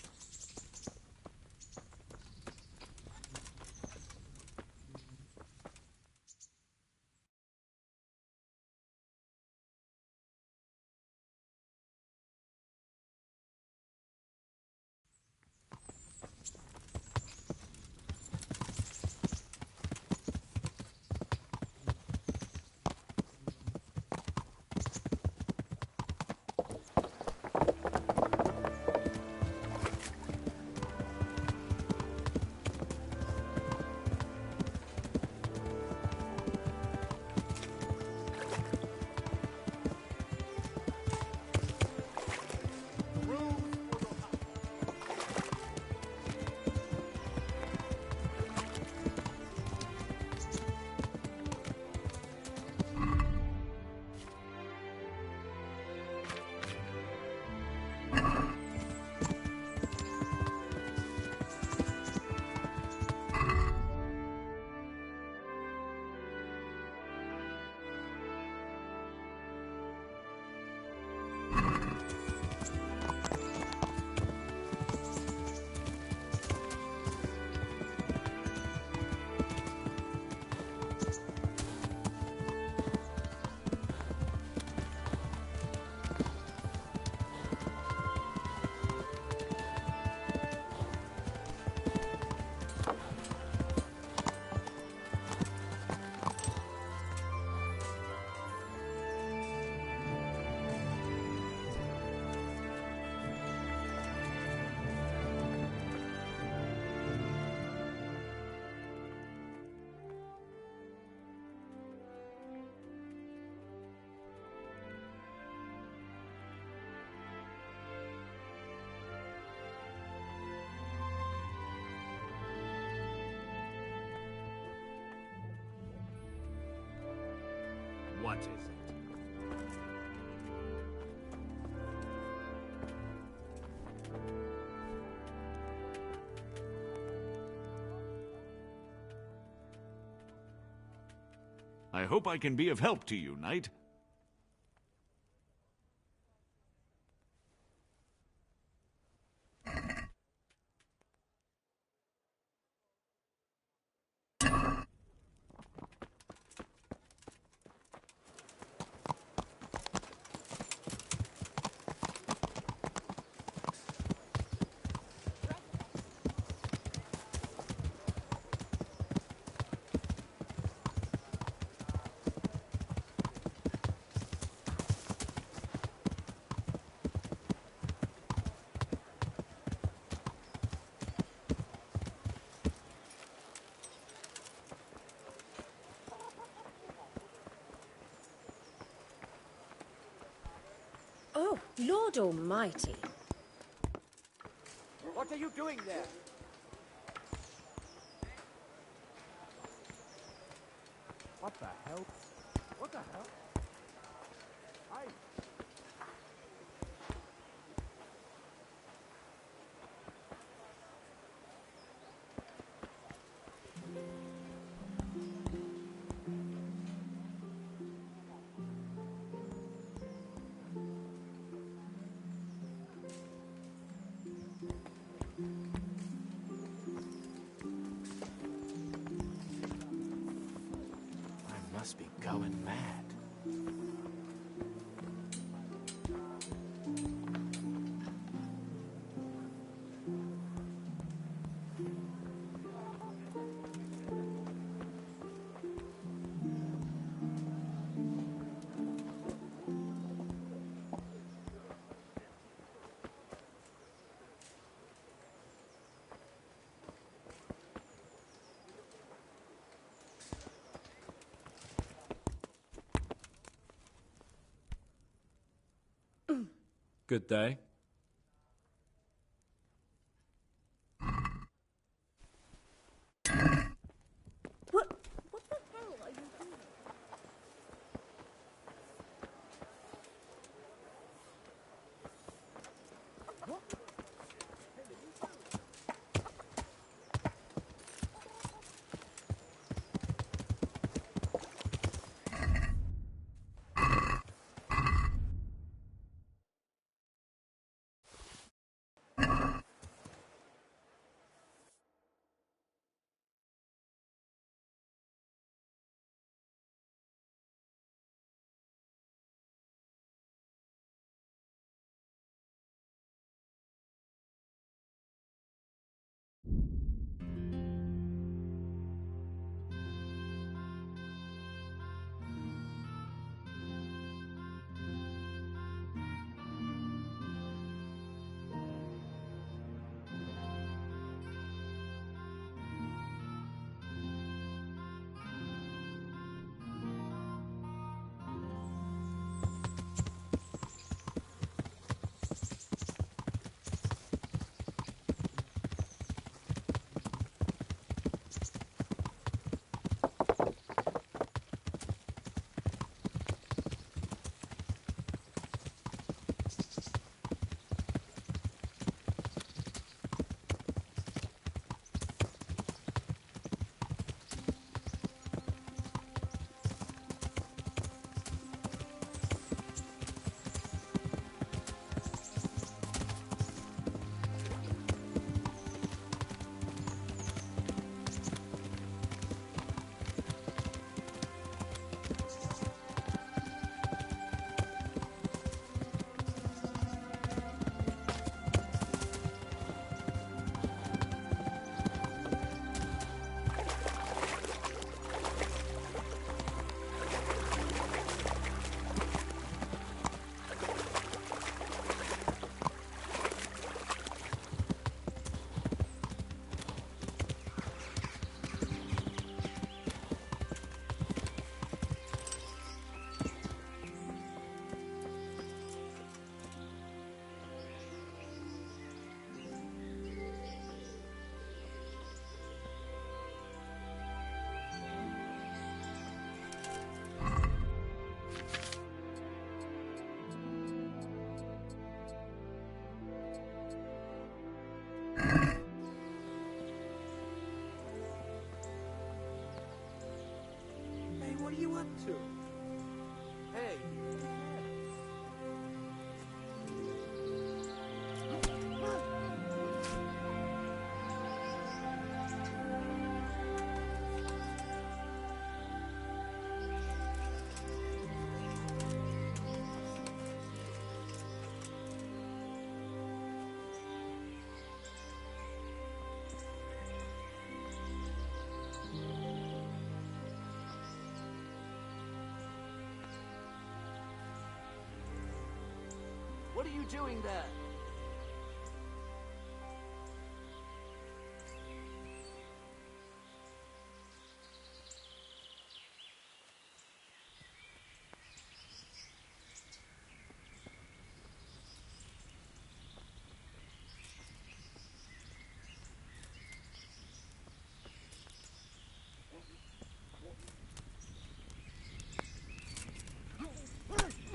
What is it? I hope I can be of help to you, knight. Oh, Lord Almighty. What are you doing there? What the hell? What the hell? I... I must be going mad. Good day. to? Hey. What are you doing there?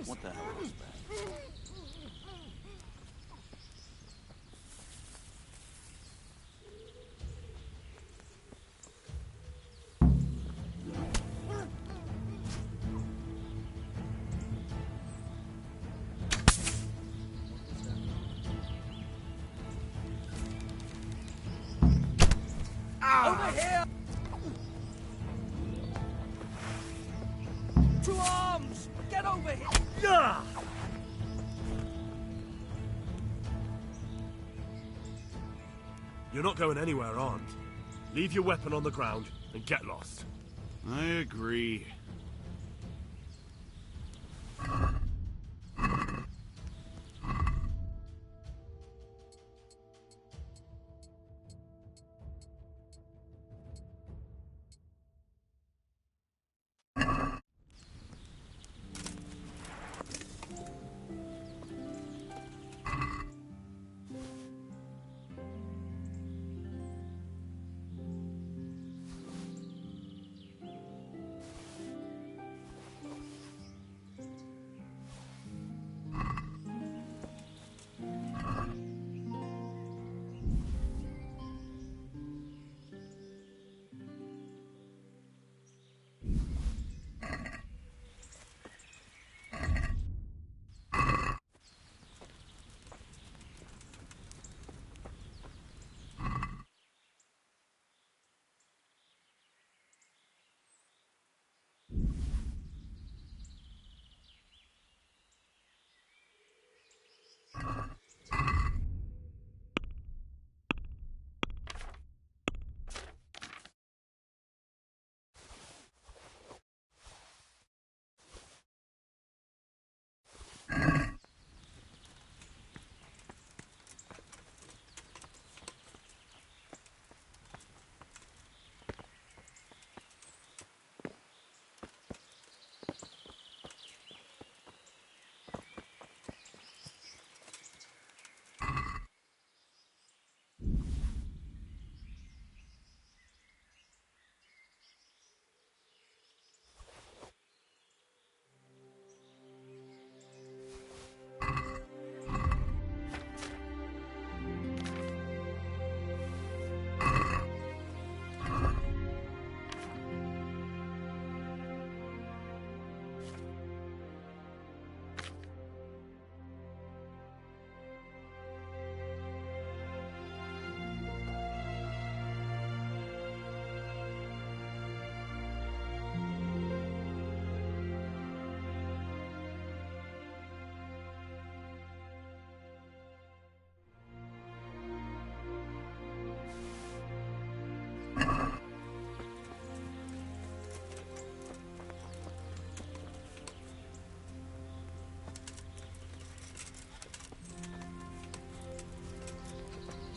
What the hell was that? Over here! To arms! Get over here! Yeah! You're not going anywhere armed. Leave your weapon on the ground and get lost. I agree.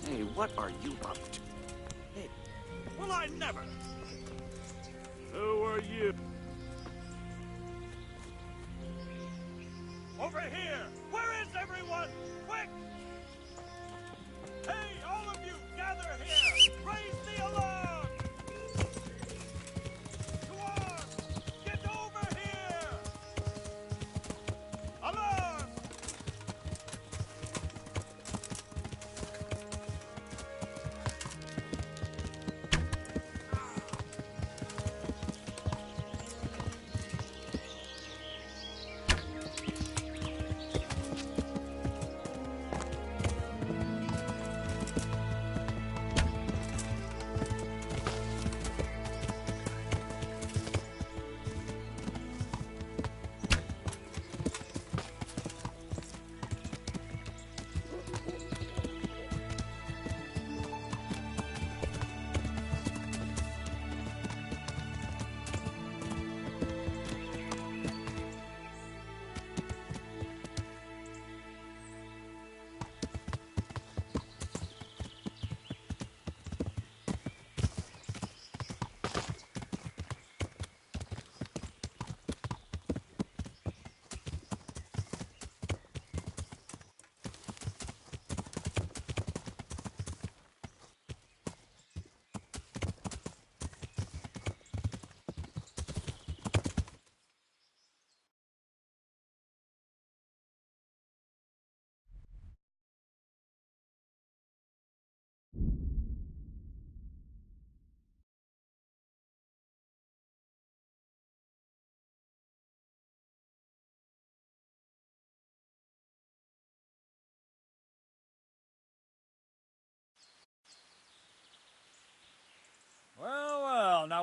Hey, what are you up to? Hey, well, I never! Who are you? Over here! Where is everyone? Quick! Hey, all of you, gather here! Raise the alarm! To arms! Get over here! Alarm!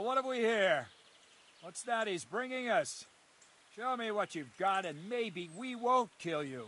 what have we here? What's that he's bringing us? Show me what you've got and maybe we won't kill you.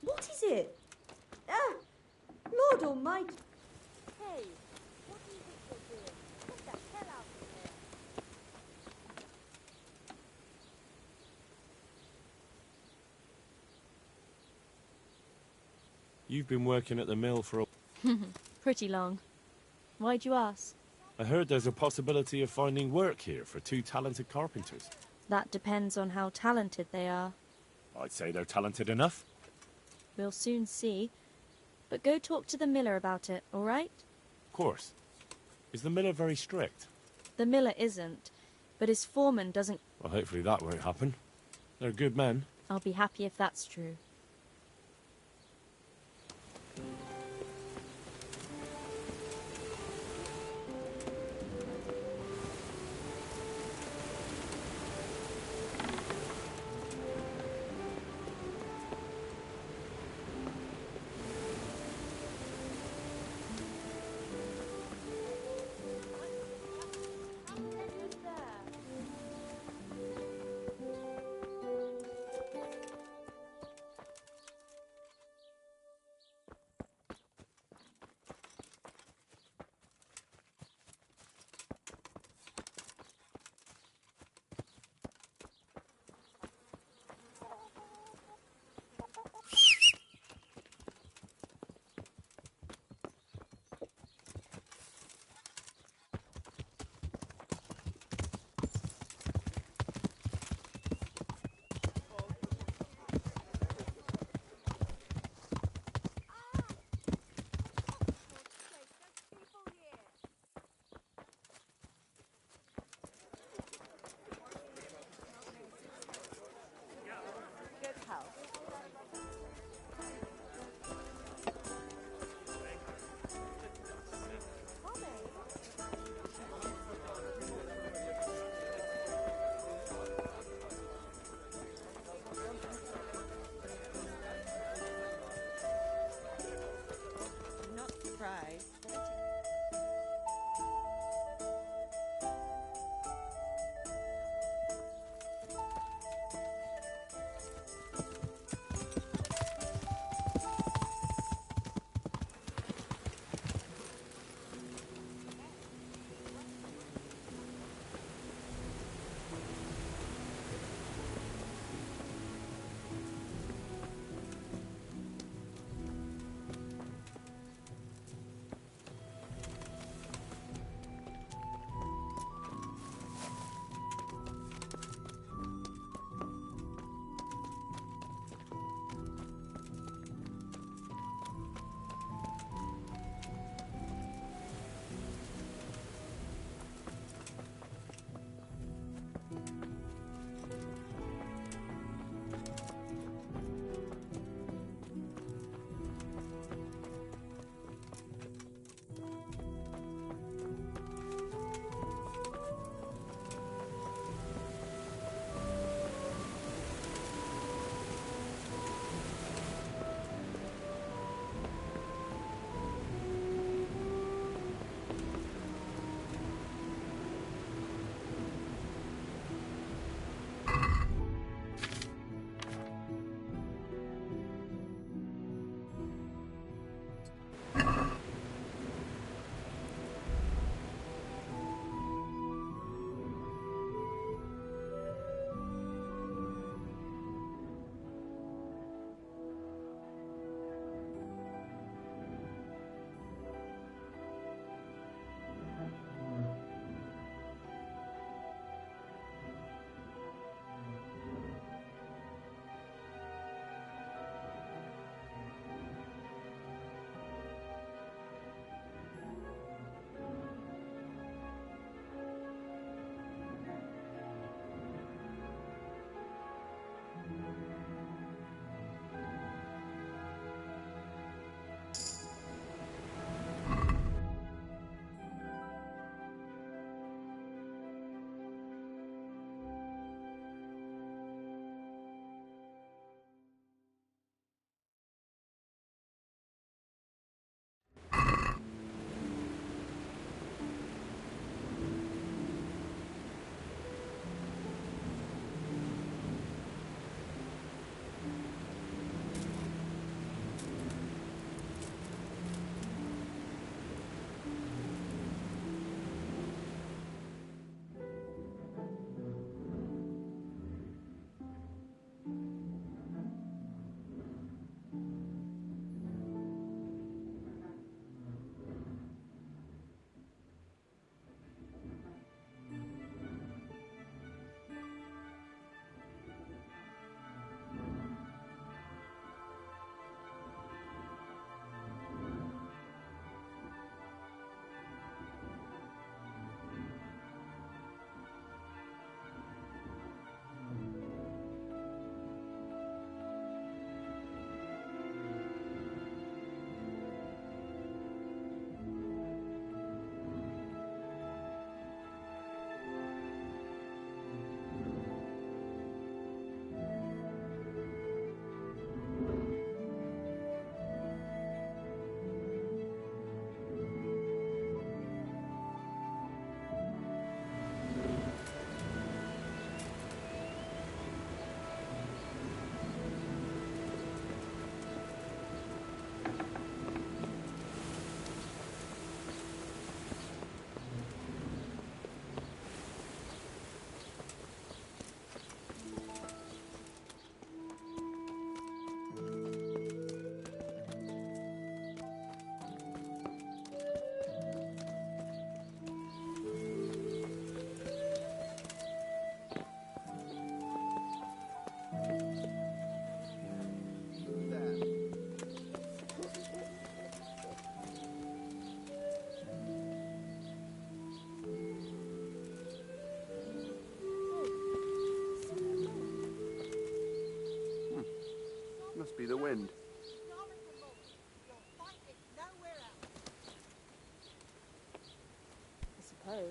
What is it? Ah! Lord Almighty! Hey, what do you think you're doing? Get the hell out of here. You've been working at the mill for a... Pretty long. Why'd you ask? I heard there's a possibility of finding work here for 2 talented carpenters. That depends on how talented they are. I'd say they're talented enough. We'll soon see. But go talk to the miller about it, all right? Of course. Is the miller very strict? The miller isn't, but his foreman doesn't... Well, hopefully that won't happen. They're good men. I'll be happy if that's true.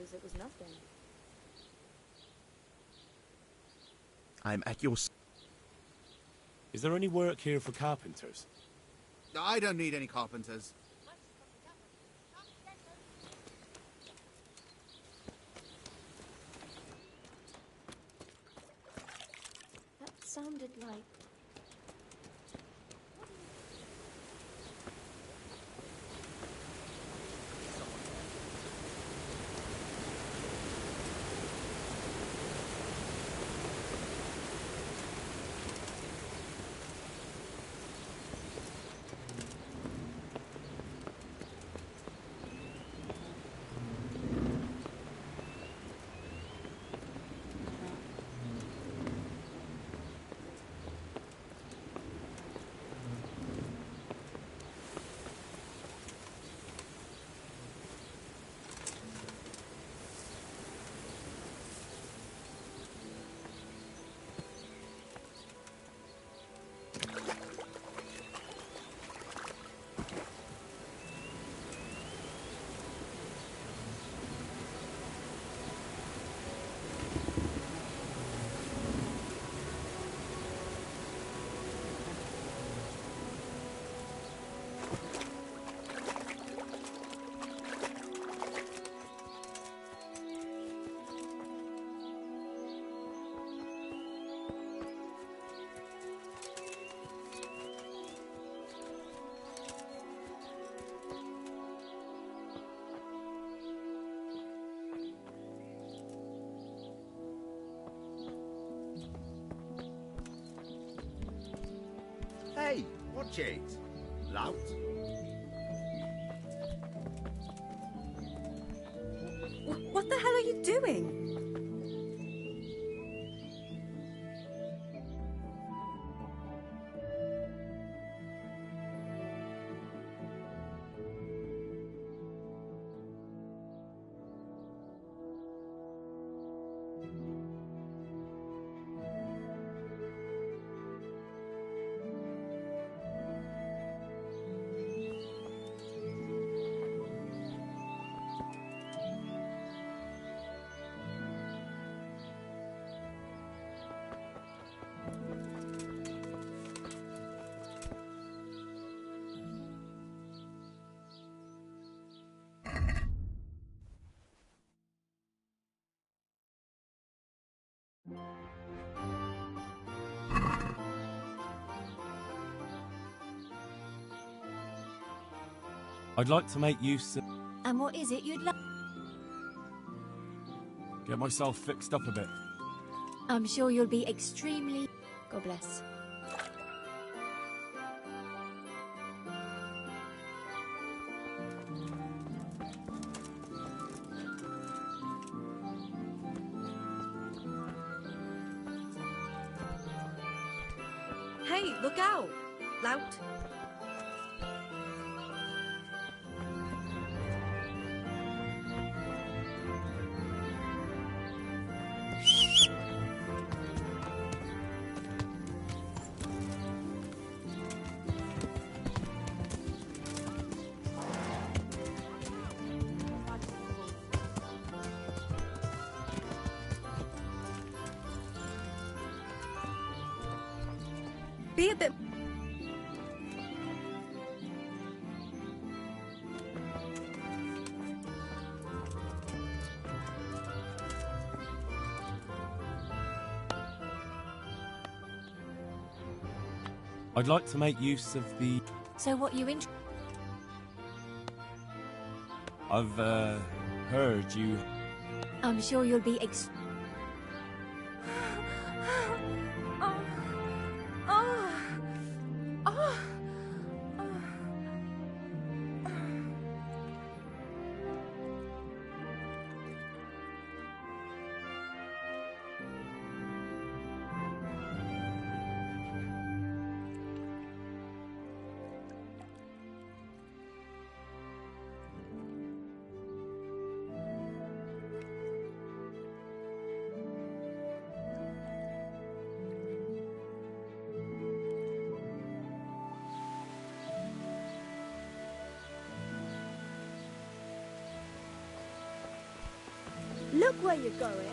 as it was nothing. I'm at your... Is there any work here for carpenters? I don't need any carpenters. That sounded like... Hey, watch it. Lout. What the hell are you doing? I'd like to make use of... And what is it you'd like? Get myself fixed up a bit. I'm sure you'll be extremely... God bless. Hey, look out! Lout. Be a bit... I'd like to make use of the... So what you in... I've, heard you... I'm sure you'll be Look where you're going.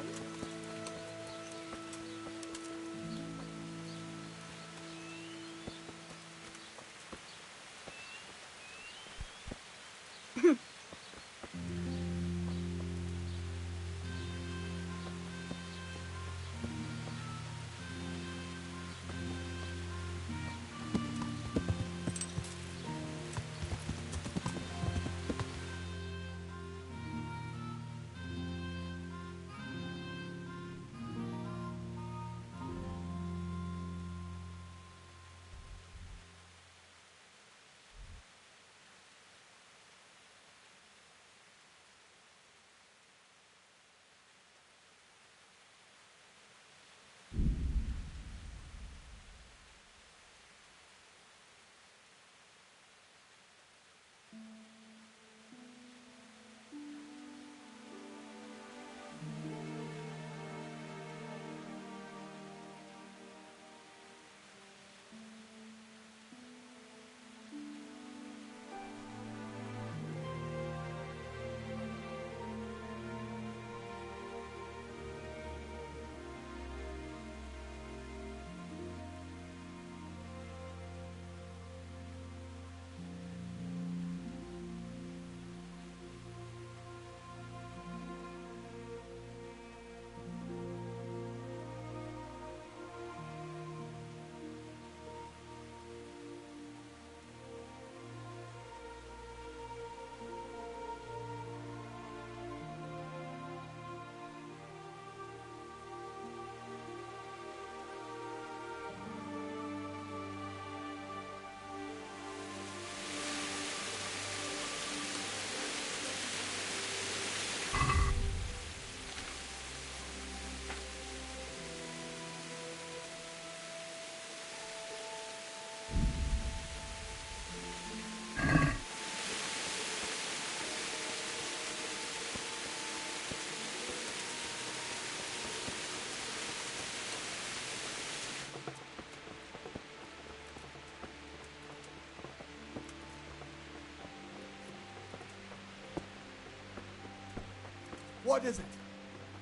What is it?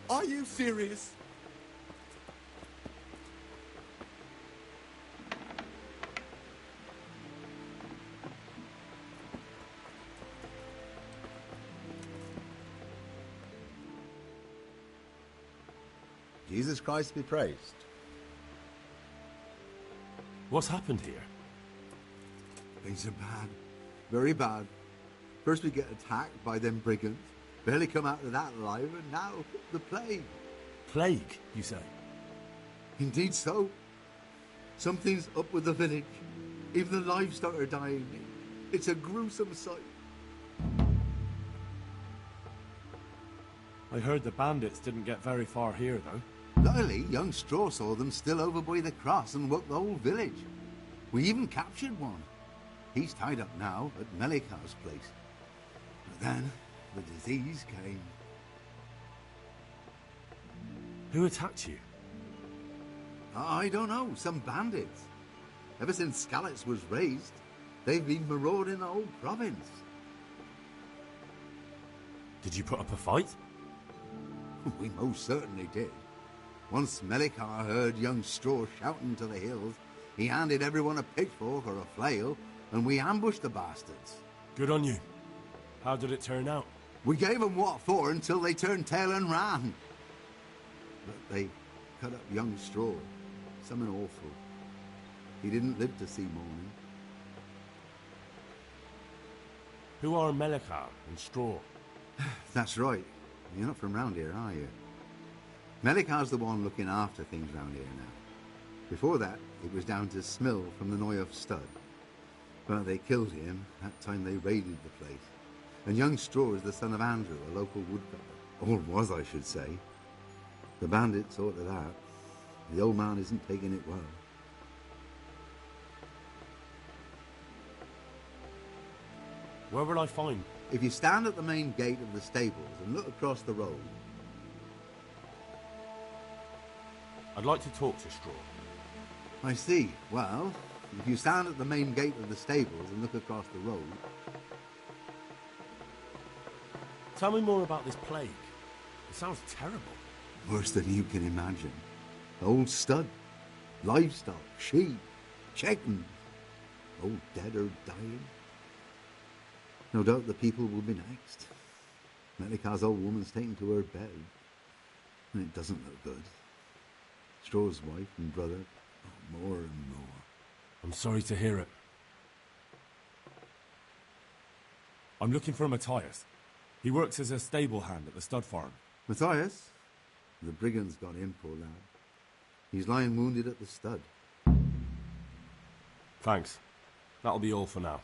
Are you serious? Jesus Christ be praised. What's happened here? Things are bad. Very bad. First we get attacked by them brigands. Barely come out of that alive, and now the plague. Plague, you say? Indeed so. Something's up with the village. Even the livestock are dying. It's a gruesome sight. I heard the bandits didn't get very far here, though. Luckily, young Straw saw them still over by the cross and woke the whole village. We even captured one. He's tied up now at Melikar's place. But then the disease came. Who attacked you? I don't know, some bandits. Ever since Skalitz was raised, they've been marauding the whole province. Did you put up a fight? We most certainly did. Once Melikar heard young Straw shouting to the hills, he handed everyone a pitchfork or a flail, and we ambushed the bastards. Good on you. How did it turn out? We gave them what for until they turned tail and ran. But they cut up young Straw. Something awful. He didn't live to see morning. Who are Melikar and Straw? That's right. You're not from round here, are you? Melikar's the one looking after things round here now. Before that, it was down to Smill from the Neuhoff stud. But they killed him that time they raided the place. And young Straw is the son of Andrew, a local woodcutter. Or was, I should say. The bandits sorted that. The old man isn't taking it well. Where will I find? If you stand at the main gate of the stables and look across the road. I'd like to talk to Straw. I see. Well, if you stand at the main gate of the stables and look across the road. Tell me more about this plague. It sounds terrible. Worse than you can imagine. Old stud, livestock, sheep, chickens, all dead or dying. No doubt the people will be next. Melika's old woman's taken to her bed, and it doesn't look good. Straw's wife and brother, more and more. I'm sorry to hear it. I'm looking for Matthias. He works as a stable hand at the stud farm. Matthias? The brigands got him, poor lad. He's lying wounded at the stud. Thanks. That'll be all for now.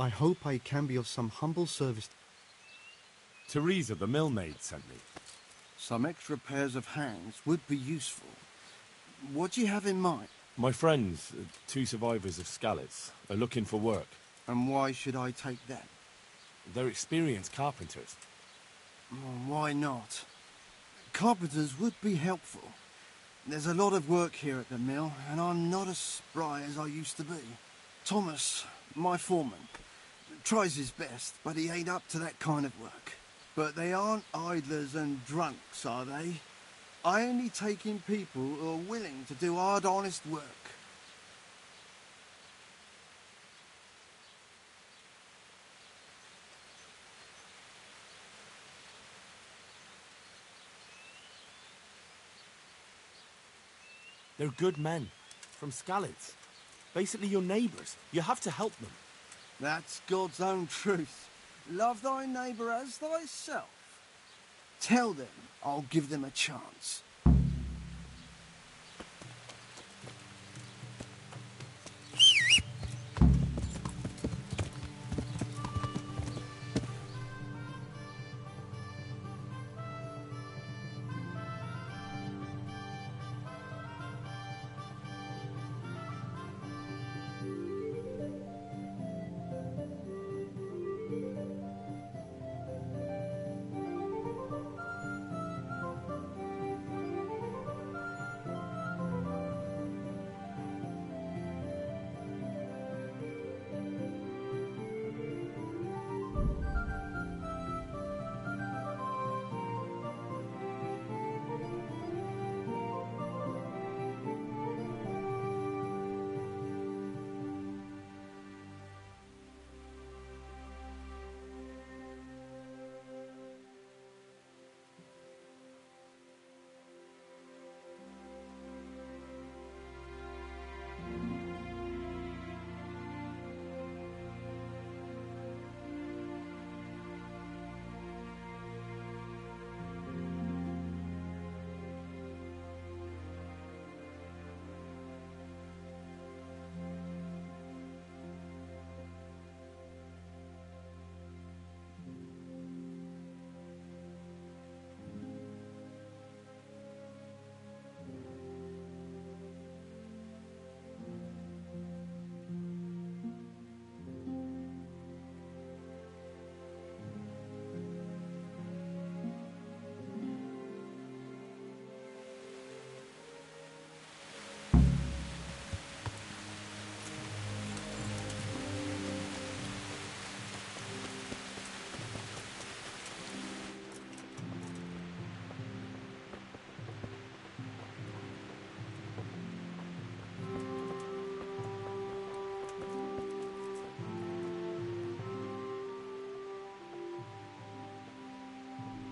I hope I can be of some humble service. Teresa, the millmaid, sent me. Some extra pairs of hands would be useful. What do you have in mind? My friends, 2 survivors of Skalitz, are looking for work. And why should I take them? They're experienced carpenters. Why not? Carpenters would be helpful. There's a lot of work here at the mill, and I'm not as spry as I used to be. Thomas, my foreman, tries his best, but he ain't up to that kind of work. But they aren't idlers and drunks, are they? I only take in people who are willing to do hard, honest work. They're good men, from Skalitz. basically your neighbours. You have to help them. That's God's own truth. Love thy neighbour as thyself. Tell them I'll give them a chance.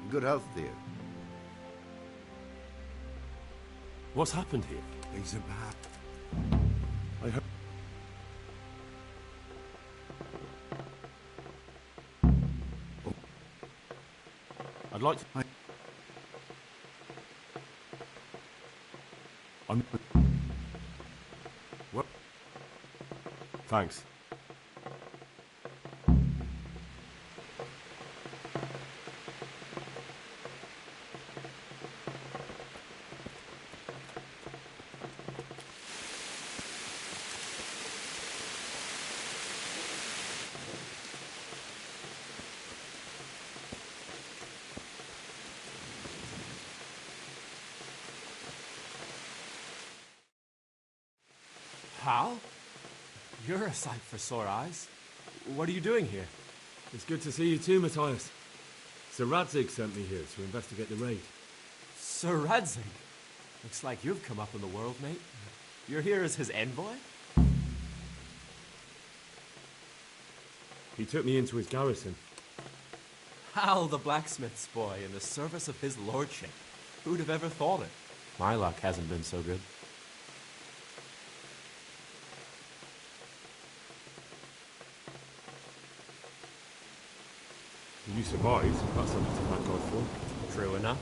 Good health, dear. What's happened here? He's about. I heard. I'd like to. I'm. What? Thanks. Hal? You're a sight for sore eyes. What are you doing here? It's good to see you too, Matthias. Sir Radzig sent me here to investigate the raid. Sir Radzig? Looks like you've come up in the world, mate. You're here as his envoy? He took me into his garrison. Hal, the blacksmith's boy, in the service of his lordship. Who'd have ever thought it? My luck hasn't been so good. You survived. That's something to thank God for. True enough.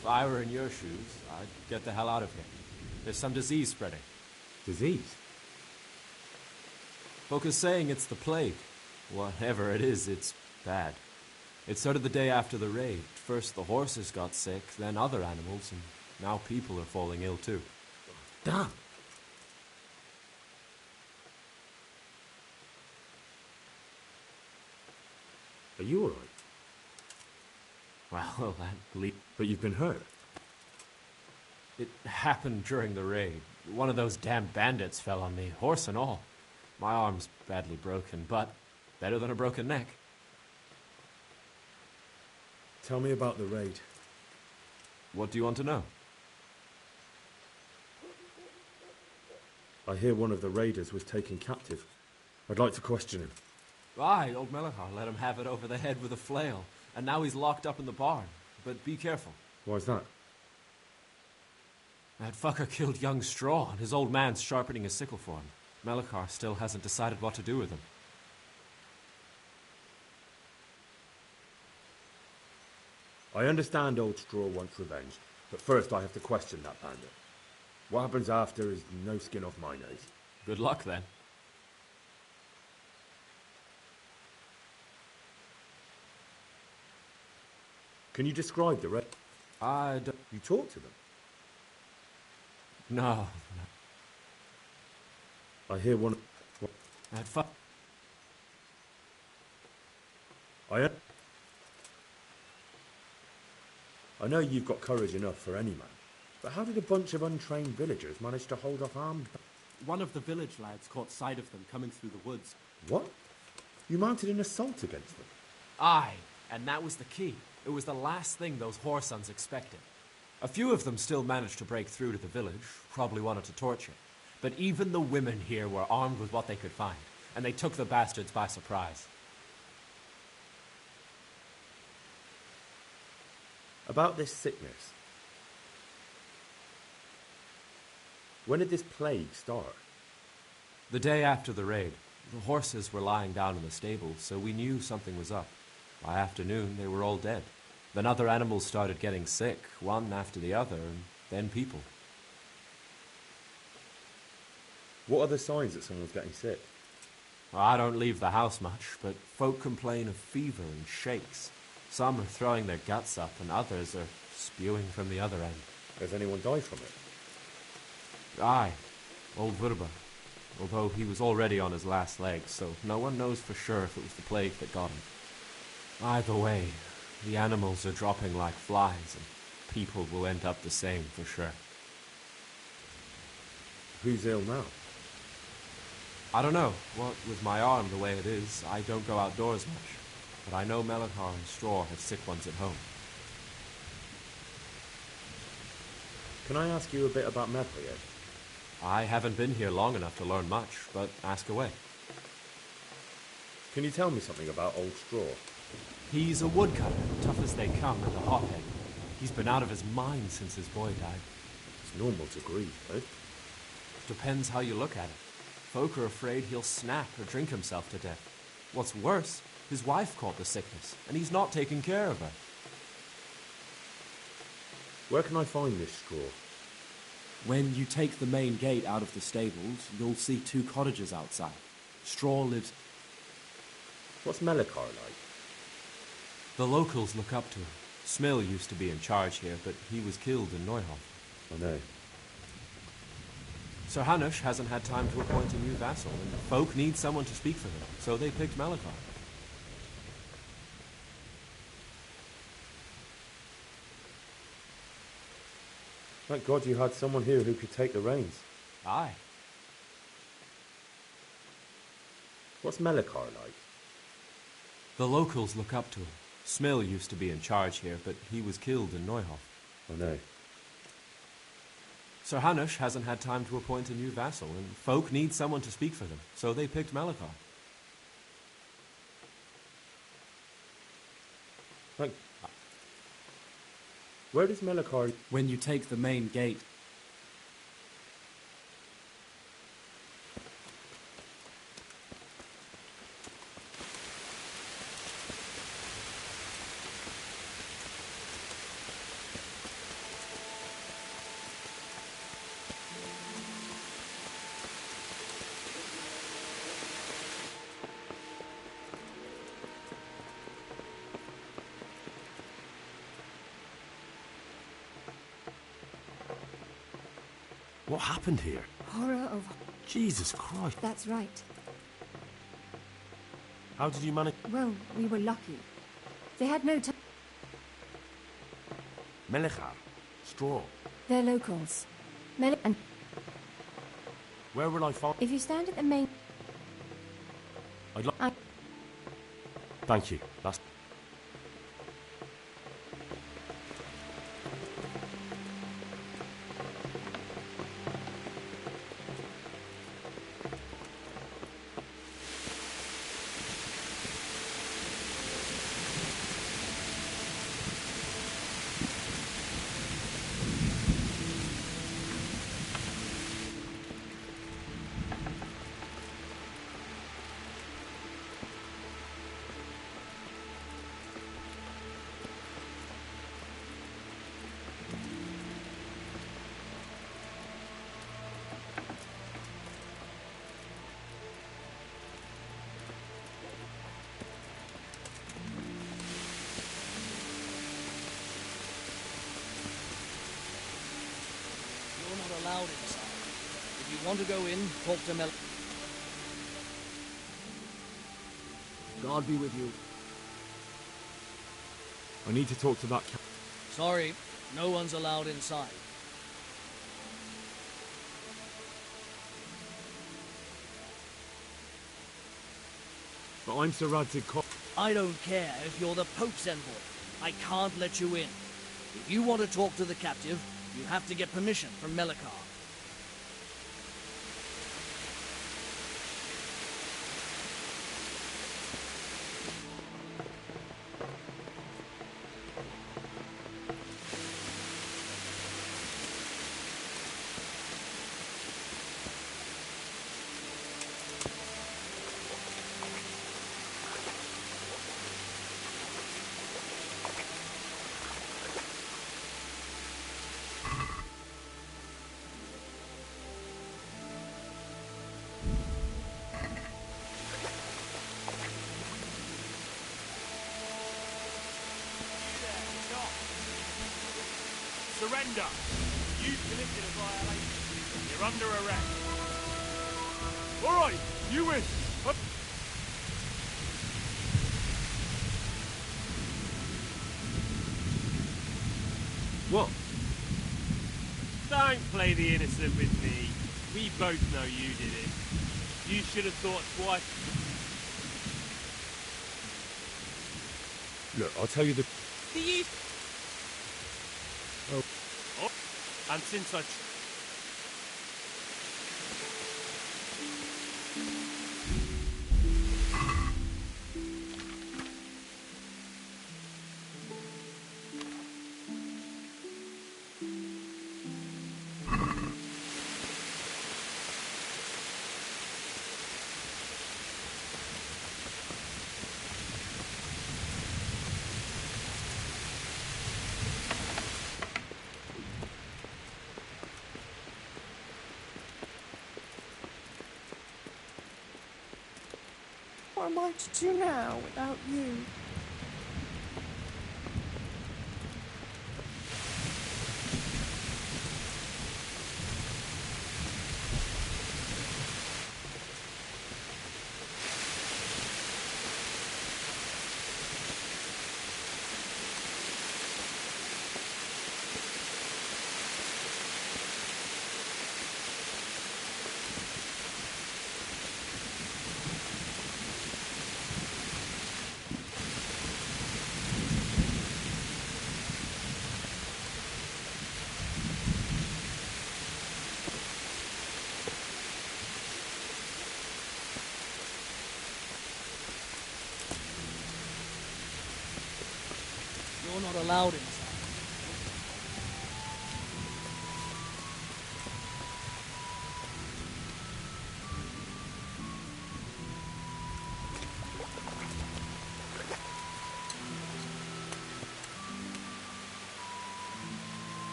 If I were in your shoes, I'd get the hell out of here. There's some disease spreading. Disease? Folk are saying it's the plague. Whatever it is, it's bad. It started the day after the raid. First the horses got sick, then other animals, and now people are falling ill too. Damn! Are you alright? Well, But you've been hurt? It happened during the raid. One of those damn bandits fell on me, horse and all. My arm's badly broken, but better than a broken neck. Tell me about the raid. What do you want to know? I hear one of the raiders was taken captive. I'd like to question him. Aye, old Melechar let him have it over the head with a flail, and now he's locked up in the barn. But be careful. Why's that? That fucker killed young Straw, and his old man's sharpening his sickle for him. Melikar still hasn't decided what to do with him. I understand old Straw wants revenge, but first I have to question that bandit. What happens after is no skin off my nose. Good luck, then. Can you describe the red? I don't... You talk to them? No. I hear one... That fuck... I know you've got courage enough for any man, but how did a bunch of untrained villagers manage to hold off armed... One of the village lads caught sight of them coming through the woods. What? You mounted an assault against them? Aye, and that was the key. It was the last thing those whoresons expected. A few of them still managed to break through to the village, probably wanted to torture. But even the women here were armed with what they could find, and they took the bastards by surprise. About this sickness. When did this plague start? The day after the raid. The horses were lying down in the stable, so we knew something was up. By afternoon, they were all dead. Then other animals started getting sick, one after the other, and then people. What are the signs that someone's getting sick? Well, I don't leave the house much, but folk complain of fever and shakes. Some are throwing their guts up, and others are spewing from the other end. Has anyone died from it? Aye, old Verba. Although he was already on his last legs, so no one knows for sure if it was the plague that got him. Either way, the animals are dropping like flies, and people will end up the same for sure. Who's ill now? I don't know. What with my arm the way it is, I don't go outdoors much. But I know Melikar and Straw have sick ones at home. Can I ask you a bit about Medley? I haven't been here long enough to learn much, but ask away. Can you tell me something about old Straw? He's a woodcutter, tough as they come, and a hothead. He's been out of his mind since his boy died. It's normal to grieve, eh? Depends how you look at it. Folk are afraid he'll snap or drink himself to death. What's worse, his wife caught the sickness, and he's not taking care of her. Where can I find this Straw? When you take the main gate out of the stables, you'll see 2 cottages outside. Straw lives... What's Melikar like? The locals look up to him. Smill used to be in charge here, but he was killed in Neuhof. I know. Sir Hanush hasn't had time to appoint a new vassal, and folk need someone to speak for them, so they picked Melikar. Thank God you had someone here who could take the reins. Aye. What's Melikar like? The locals look up to him. Smill used to be in charge here, but he was killed in Neuhof. I know. Sir Hanush hasn't had time to appoint a new vassal, and folk need someone to speak for them, so they picked Melikar. Where does Melikar... When you take the main gate... What happened here? Horror of... Jesus Christ. That's right. How did you manage... Well, we were lucky. They had no time... Melikar, Straw. They're locals. And... Where will I find... If you stand at the main... I'd like... Thank you. That's... allowed inside. If you want to go in, talk to Mel. God be with you. I need to talk to that Sorry, no one's allowed inside. But I'm Sir Radzig I don't care if you're the Pope's envoy. I can't let you in. If you want to talk to the captive, you have to get permission from Melikar. Surrender! You've committed a violation. You're under arrest. All right, you win. What? Don't play the innocent with me. We both know you did it. You should have thought twice. Look, I'll tell you the... Do you... Oh. Oh. And since I... What am I to do now without you? You're not allowed inside.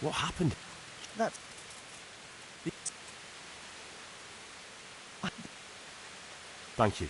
What happened? That's... Thank you.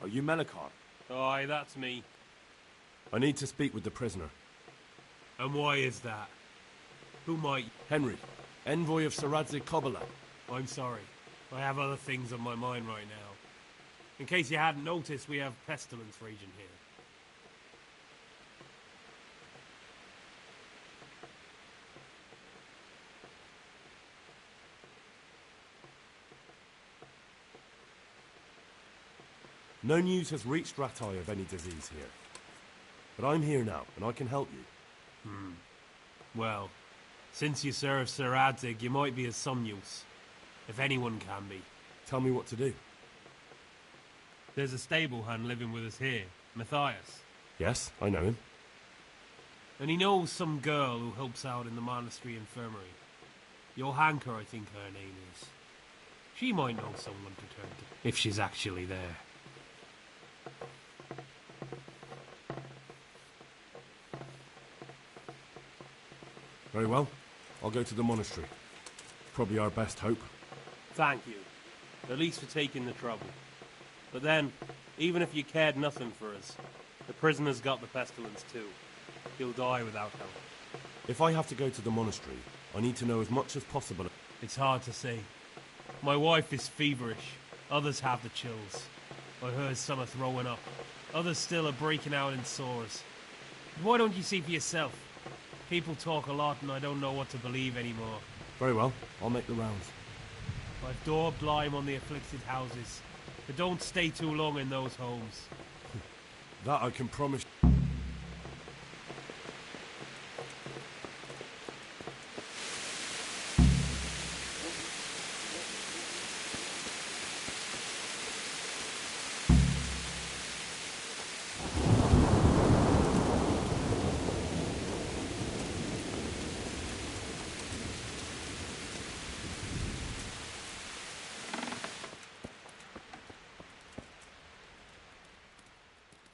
Are you Melikar? Aye, that's me. I need to speak with the prisoner. And why is that? Who might... Henry, envoy of Sir Radzig Kobyla. I'm sorry. I have other things on my mind right now. In case you hadn't noticed, we have pestilence raging here. No news has reached Ratai of any disease here. But I'm here now, and I can help you. Well, since you serve Sir Radzig, you might be of some use. If anyone can be. Tell me what to do. There's a stable hand living with us here, Matthias. Yes, I know him. And he knows some girl who helps out in the monastery infirmary. Johanka, I think her name is. She might know someone to turn to, if she's actually there. Very well. I'll go to the monastery. Probably our best hope. Thank you. At least for taking the trouble. But then, even if you cared nothing for us, the prisoner's got the pestilence too. He'll die without help. If I have to go to the monastery, I need to know as much as possible. It's hard to say. My wife is feverish. Others have the chills. I heard some are throwing up. Others still are breaking out in sores. Why don't you see for yourself? People talk a lot and I don't know what to believe anymore. Very well. I'll make the rounds. I've daubed lime on the afflicted houses. But don't stay too long in those homes. That I can promise.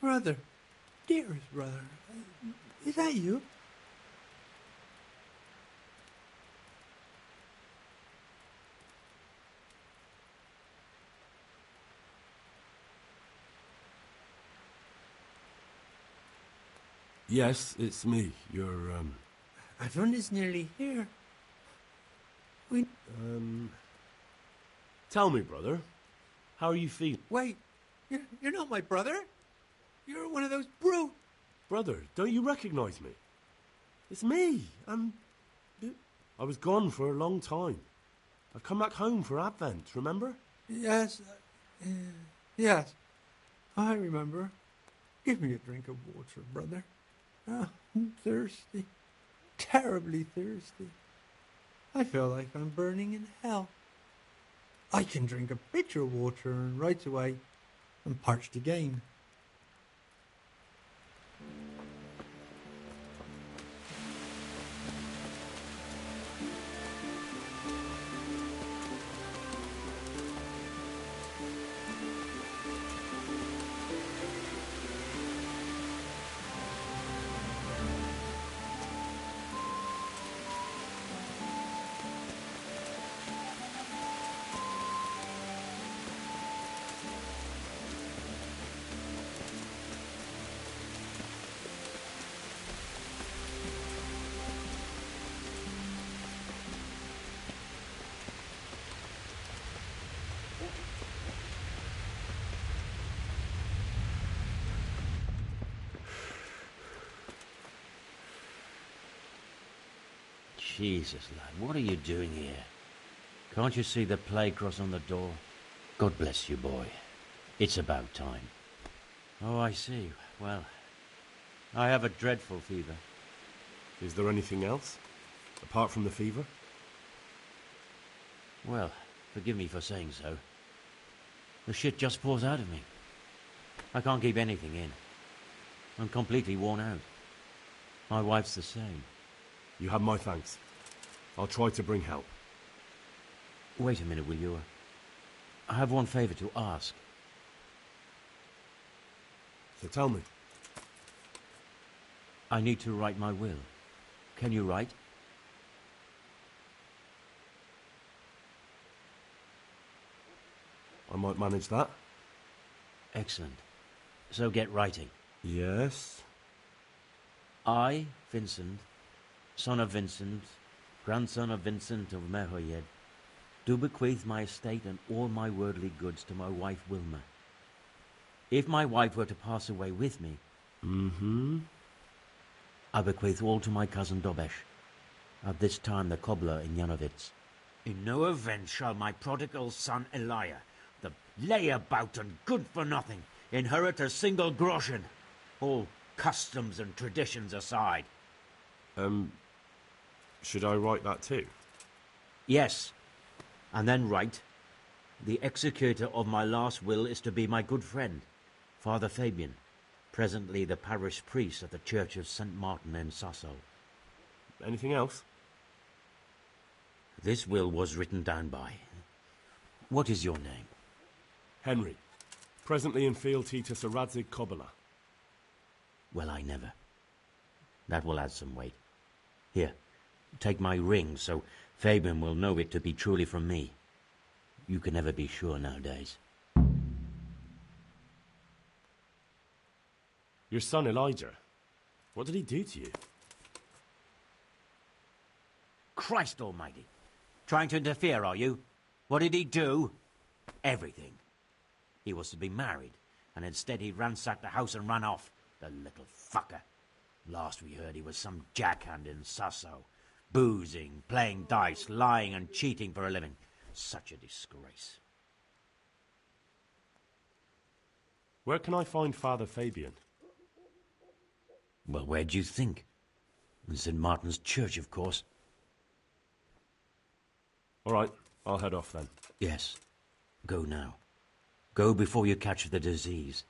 Brother, dearest brother, is that you? Yes, it's me. You're, Everyone is nearly here. We... Tell me, brother. How are you feeling? Wait, you're not my brother? You're one of those brute... Brother, don't you recognize me? It's me. I was gone for a long time. I've come back home for Advent, remember? Yes, yes, I remember. Give me a drink of water, brother. Oh, I'm thirsty. Terribly thirsty. I feel like I'm burning in hell. I can drink a pitcher of water and right away I'm parched again. Jesus, lad, what are you doing here? Can't you see the plague cross on the door? God bless you, boy. It's about time. Oh, I see. Well, I have a dreadful fever. Is there anything else? Apart from the fever? Well, forgive me for saying so. The shit just pours out of me. I can't keep anything in. I'm completely worn out. My wife's the same. You have my thanks. I'll try to bring help. Wait a minute, will you? I have one favour to ask. So tell me. I need to write my will. Can you write? I might manage that. Excellent. So get writing. Yes? I, Vincent, son of Vincent, grandson of Vincent of Merhoyed, do bequeath my estate and all my worldly goods to my wife Wilma. If my wife were to pass away with me, I bequeath all to my cousin Dobesh, at this time the cobbler in Yanovitz. In no event shall my prodigal son Elia, the layabout and good-for-nothing, inherit a single groschen, all customs and traditions aside. Should I write that too? Yes, and then write, the executor of my last will is to be my good friend, Father Fabian, presently the parish priest of the Church of St. Martin in Sasso. Anything else? This will was written down by... What is your name? Henry. Presently in fealty to Sir Radzig Kobyla. Well, I never. That will add some weight. Here, take my ring, so Fabian will know it to be truly from me. You can never be sure nowadays. Your son Elijah. What did he do to you? Christ almighty! Trying to interfere, are you? What did he do? Everything. He was to be married, and instead he ransacked the house and ran off. The little fucker. Last we heard he was some jackhand in Sasso. Boozing, playing dice, lying and cheating for a living. Such a disgrace. Where can I find Father Fabian? Well, where do you think? In St. Martin's Church, of course. All right, I'll head off then. Yes. Go now. Go before you catch the disease.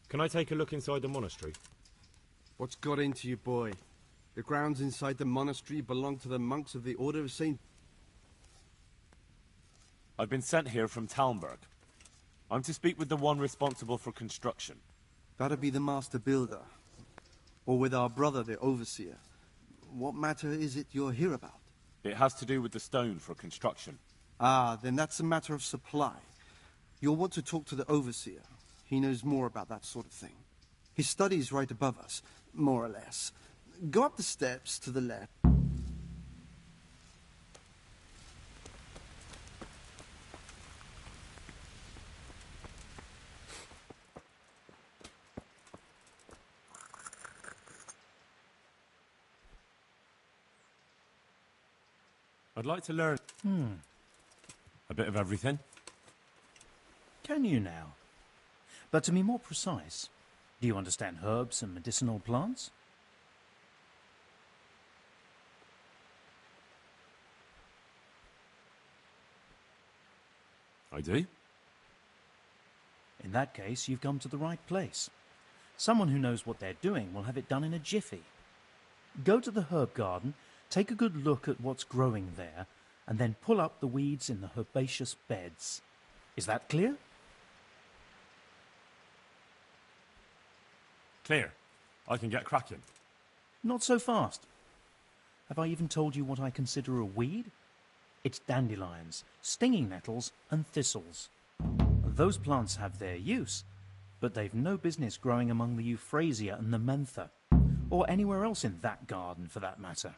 Can I take a look inside the monastery? What's got into you, boy? The grounds inside the monastery belong to the monks of the Order of St. I've been sent here from Talmberg. I'm to speak with the one responsible for construction. That'd be the master builder. Or with our brother, the overseer. What matter is it you're here about? It has to do with the stone for construction. Ah, then that's a matter of supply. You'll want to talk to the overseer. He knows more about that sort of thing. His study's right above us, more or less. Go up the steps to the left. I'd like to learn a bit of everything. Can you now? But to be more precise, do you understand herbs and medicinal plants? I do. In that case, you've come to the right place. Someone who knows what they're doing will have it done in a jiffy. Go to the herb garden, take a good look at what's growing there, and then pull up the weeds in the herbaceous beds. Is that clear? Clear. I can get cracking. Not so fast. Have I even told you what I consider a weed? It's dandelions, stinging nettles, and thistles. Those plants have their use, but they've no business growing among the euphrasia and the mentha, or anywhere else in that garden for that matter.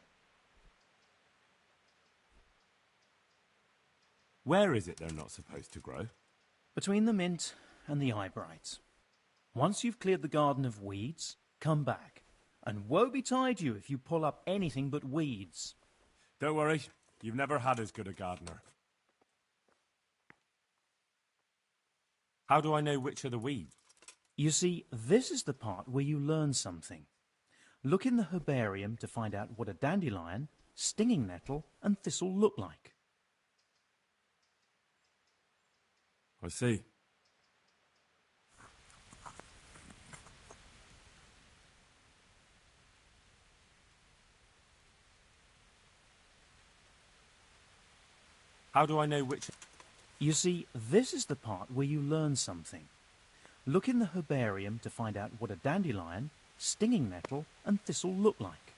Where is it they're not supposed to grow? Between the mint and the eyebrights. Once you've cleared the garden of weeds, come back. And woe betide you if you pull up anything but weeds. Don't worry, you've never had as good a gardener. How do I know which are the weeds? You see, this is the part where you learn something. Look in the herbarium to find out what a dandelion, stinging nettle, and thistle look like. I see. How do I know which... You see, this is the part where you learn something. Look in the herbarium to find out what a dandelion, stinging nettle, and thistle look like.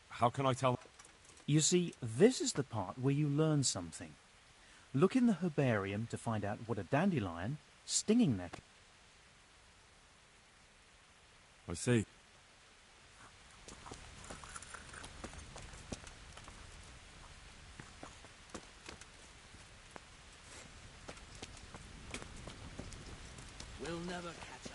How can I tell... You see, this is the part where you learn something. Look in the herbarium to find out what a dandelion, stinging nettle... I see. We'll never catch up.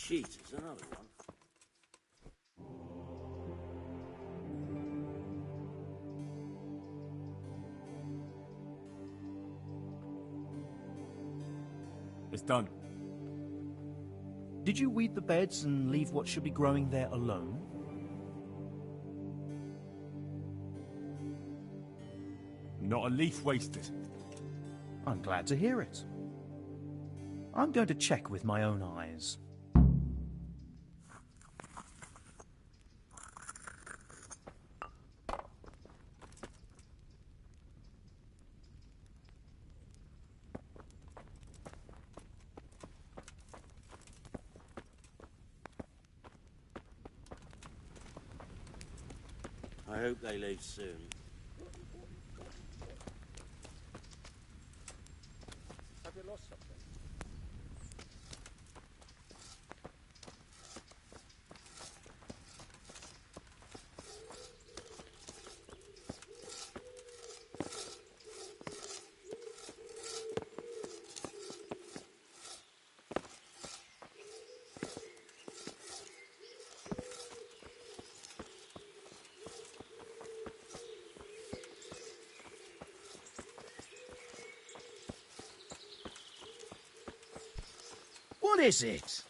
Jesus, another one. It's done. Did you weed the beds and leave what should be growing there alone? Not a leaf wasted. I'm glad to hear it. I'm going to check with my own eyes. I hope they leave soon. Have you lost something? What is it?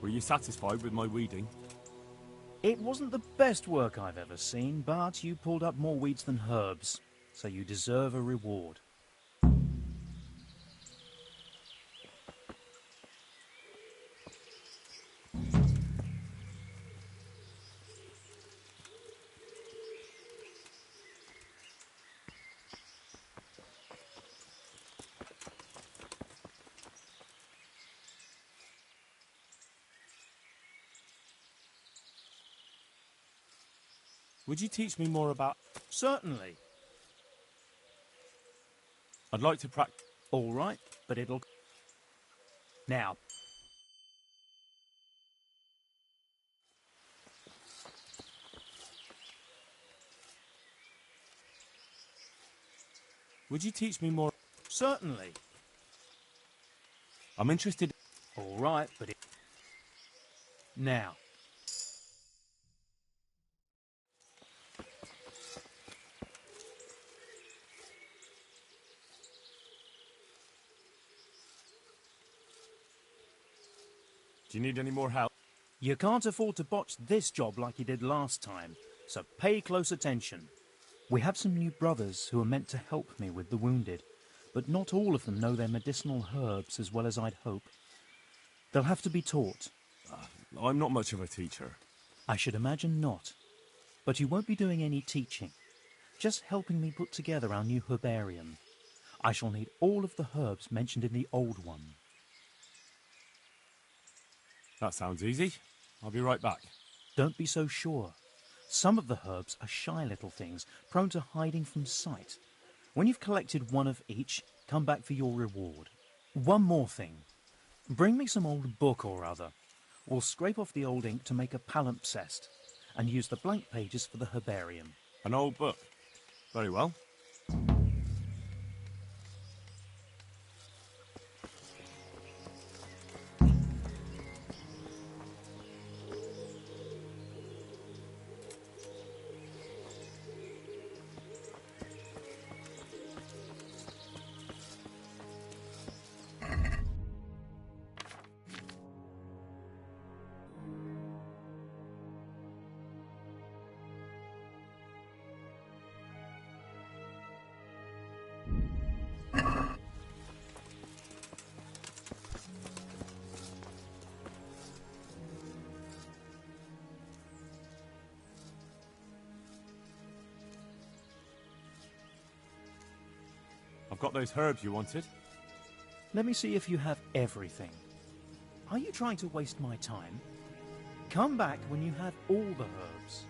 Were you satisfied with my weeding? It wasn't the best work I've ever seen, but you pulled up more weeds than herbs, so you deserve a reward. Would you teach me more about... Certainly. I'd like to practice... All right, but it'll... Now. Would you teach me more... Certainly. I'm interested... All right, but it... Now. Do you need any more help? You can't afford to botch this job like you did last time, so pay close attention. We have some new brothers who are meant to help me with the wounded, but not all of them know their medicinal herbs as well as I'd hope. They'll have to be taught. I'm not much of a teacher. I should imagine not. But you won't be doing any teaching, just helping me put together our new herbarium. I shall need all of the herbs mentioned in the old one. That sounds easy. I'll be right back. Don't be so sure. Some of the herbs are shy little things, prone to hiding from sight. When you've collected one of each, come back for your reward. One more thing. Bring me some old book or other. We'll scrape off the old ink to make a palimpsest, and use the blank pages for the herbarium. An old book? Very well. I've got those herbs you wanted. Let me see if you have everything. Are you trying to waste my time? Come back when you have all the herbs.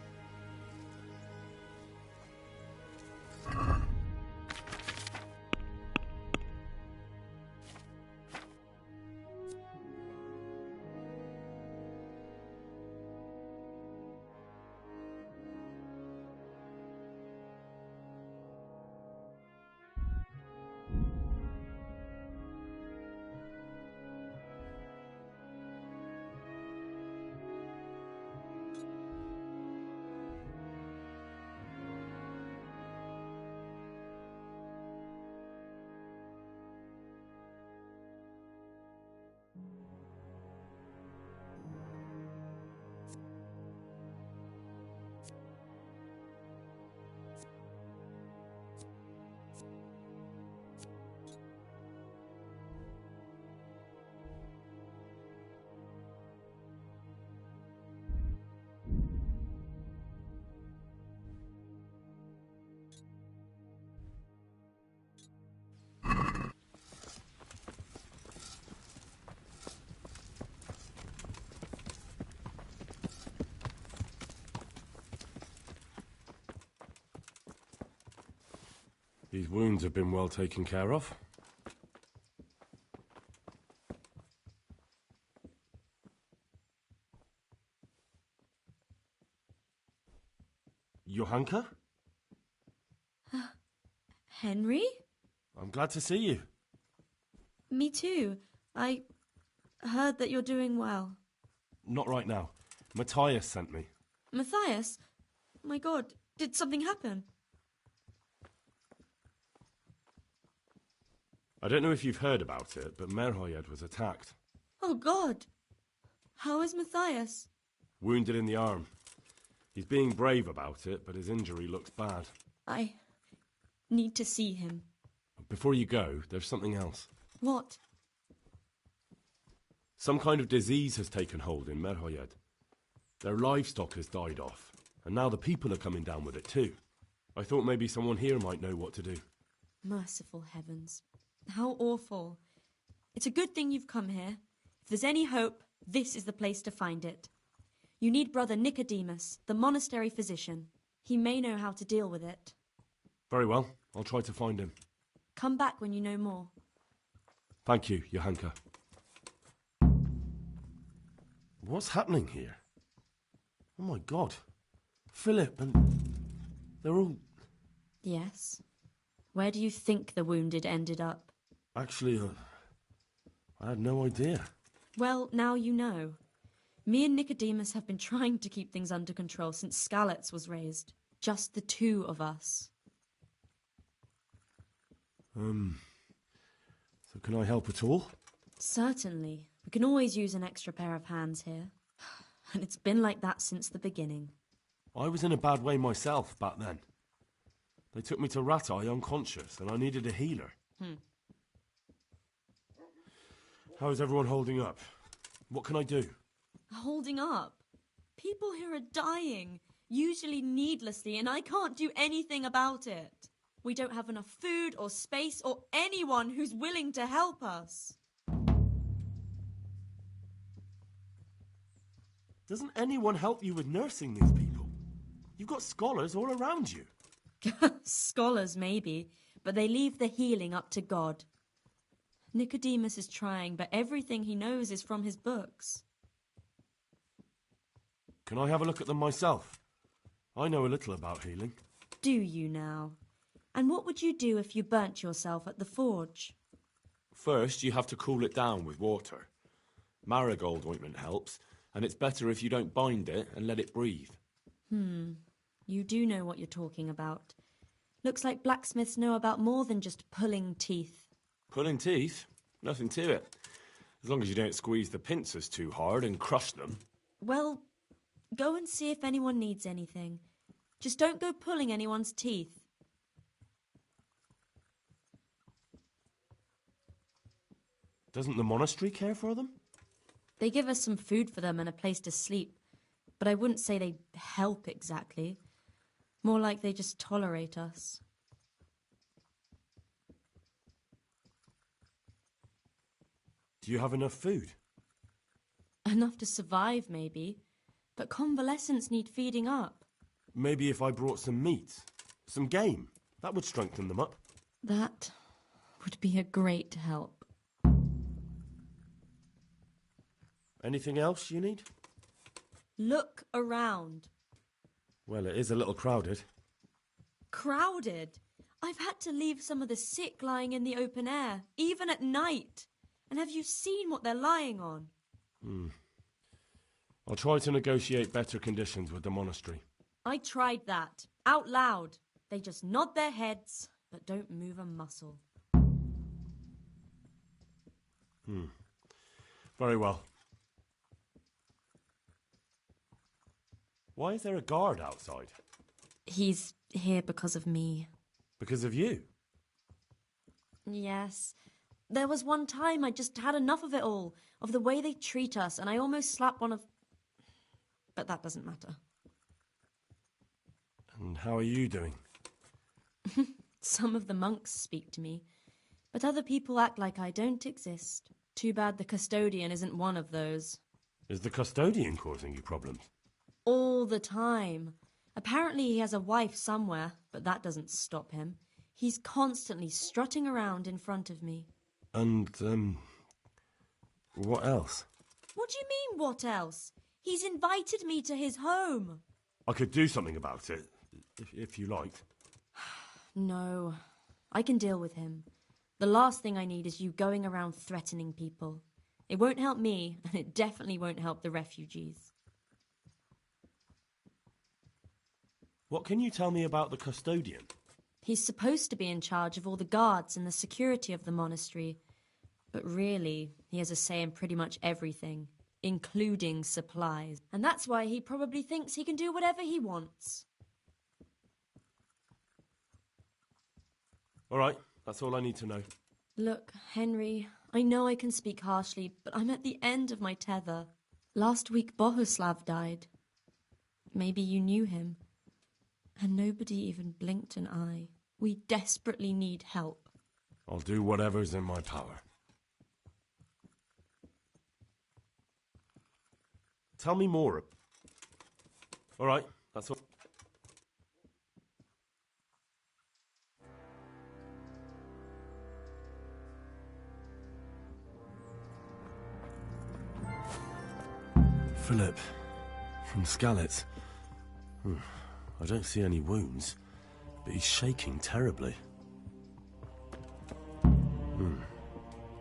These wounds have been well taken care of. Johanka? Henry? I'm glad to see you. Me too. I heard that you're doing well. Not right now. Matthias sent me. Matthias? My God, did something happen? I don't know if you've heard about it, but Merhoyed was attacked. Oh God! How is Matthias? Wounded in the arm. He's being brave about it, but his injury looks bad. I need to see him. Before you go, there's something else. What? Some kind of disease has taken hold in Merhoyed. Their livestock has died off, and now the people are coming down with it too. I thought maybe someone here might know what to do. Merciful heavens. How awful. It's a good thing you've come here. If there's any hope, this is the place to find it. You need Brother Nicodemus, the monastery physician. He may know how to deal with it. Very well. I'll try to find him. Come back when you know more. Thank you, Johanka. What's happening here? Oh my God. Philip and... they're all... Yes. Where do you think the wounded ended up? Actually, I had no idea. Well, now you know. Me and Nicodemus have been trying to keep things under control since Skalitz was raised. Just the two of us. So can I help at all? Certainly. We can always use an extra pair of hands here. And it's been like that since the beginning. I was in a bad way myself back then. They took me to Ratai unconscious, and I needed a healer. How is everyone holding up? What can I do? Holding up? People here are dying, usually needlessly, and I can't do anything about it. We don't have enough food or space or anyone who's willing to help us. Doesn't anyone help you with nursing these people? You've got scholars all around you. Scholars, maybe, but they leave the healing up to God. Nicodemus is trying, but everything he knows is from his books. Can I have a look at them myself? I know a little about healing. Do you now? And what would you do if you burnt yourself at the forge? First, you have to cool it down with water. Marigold ointment helps, and it's better if you don't bind it and let it breathe. You do know what you're talking about. Looks like blacksmiths know about more than just pulling teeth. Pulling teeth? Nothing to it. As long as you don't squeeze the pincers too hard and crush them. Well, go and see if anyone needs anything. Just don't go pulling anyone's teeth. Doesn't the monastery care for them? They give us some food for them and a place to sleep, but I wouldn't say they help exactly. More like they just tolerate us. Do you have enough food? Enough to survive, maybe. But convalescents need feeding up. Maybe if I brought some meat, some game, that would strengthen them up. That would be a great help. Anything else you need? Look around. Well, it is a little crowded. Crowded? I've had to leave some of the sick lying in the open air, even at night. And have you seen what they're lying on? I'll try to negotiate better conditions with the monastery. I tried that, out loud. They just nod their heads, but don't move a muscle. Very well. Why is there a guard outside? He's here because of me. Because of you? Yes. There was one time I just had enough of it all, of the way they treat us, and I almost slapped one of... But that doesn't matter. And how are you doing? Some of the monks speak to me, but other people act like I don't exist. Too bad the custodian isn't one of those. Is the custodian causing you problems? All the time. Apparently he has a wife somewhere, but that doesn't stop him. He's constantly strutting around in front of me. And, what else? What do you mean, what else? He's invited me to his home. I could do something about it, if you liked. No, I can deal with him. The last thing I need is you going around threatening people. It won't help me, and it definitely won't help the refugees. What can you tell me about the custodian? He's supposed to be in charge of all the guards and the security of the monastery. But really, he has a say in pretty much everything, including supplies. And that's why he probably thinks he can do whatever he wants. All right, that's all I need to know. Look, Henry, I know I can speak harshly, but I'm at the end of my tether. Last week, Bohuslav died. Maybe you knew him. And nobody even blinked an eye. We desperately need help. I'll do whatever's in my power. Tell me more. All right, that's all. Philip, from Skalitz. I don't see any wounds, but he's shaking terribly.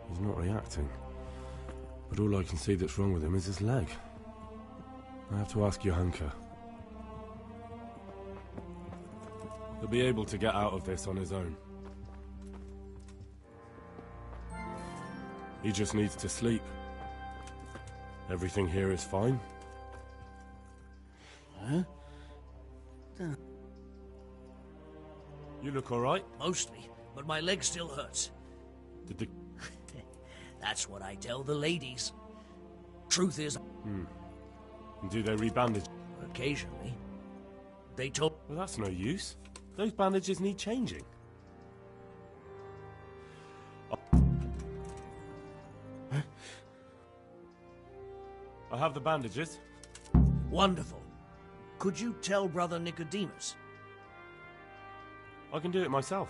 He's not reacting. But all I can see that's wrong with him is his leg. I have to ask Johanka. He'll be able to get out of this on his own. He just needs to sleep. Everything here is fine. Huh? You look all right? Mostly, but my leg still hurts. Did the... That's what I tell the ladies. Truth is... And do they rebandage? Occasionally. They told... Well, that's no use. Those bandages need changing. I have the bandages. Wonderful. Could you tell Brother Nicodemus? I can do it myself.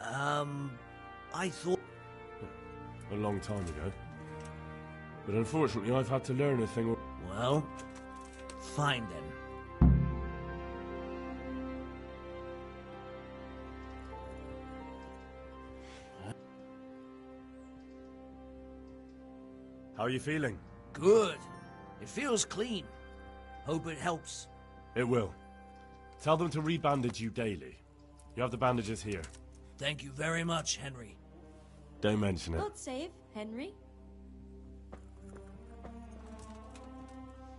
I thought... A long time ago. But unfortunately, I've had to learn a thing or... Well, fine then. How are you feeling? Good. It feels clean. Hope it helps. It will. Tell them to rebandage you daily. You have the bandages here. Thank you very much, Henry. Don't mention it. God save, Henry.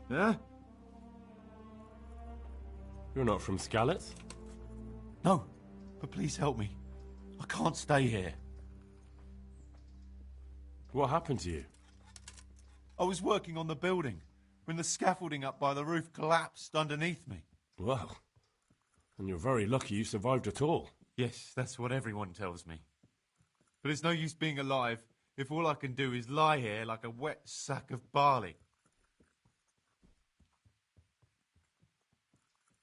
Huh? You're not from Skalitz? No, but please help me. I can't stay here. What happened to you? I was working on the building when the scaffolding up by the roof collapsed underneath me. Well, and you're very lucky you survived at all. Yes, that's what everyone tells me. But it's no use being alive if all I can do is lie here like a wet sack of barley?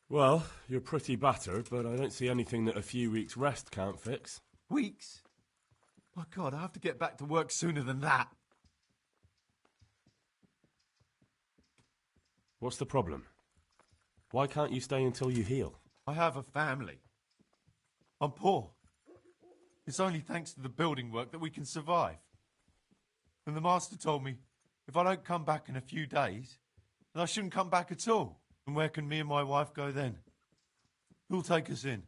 Well, you're pretty battered, but I don't see anything that a few weeks' rest can't fix. Weeks? My God, I have to get back to work sooner than that. What's the problem? Why can't you stay until you heal? I have a family. I'm poor. It's only thanks to the building work that we can survive. And the master told me if I don't come back in a few days, then I shouldn't come back at all. And where can me and my wife go then? Who'll take us in?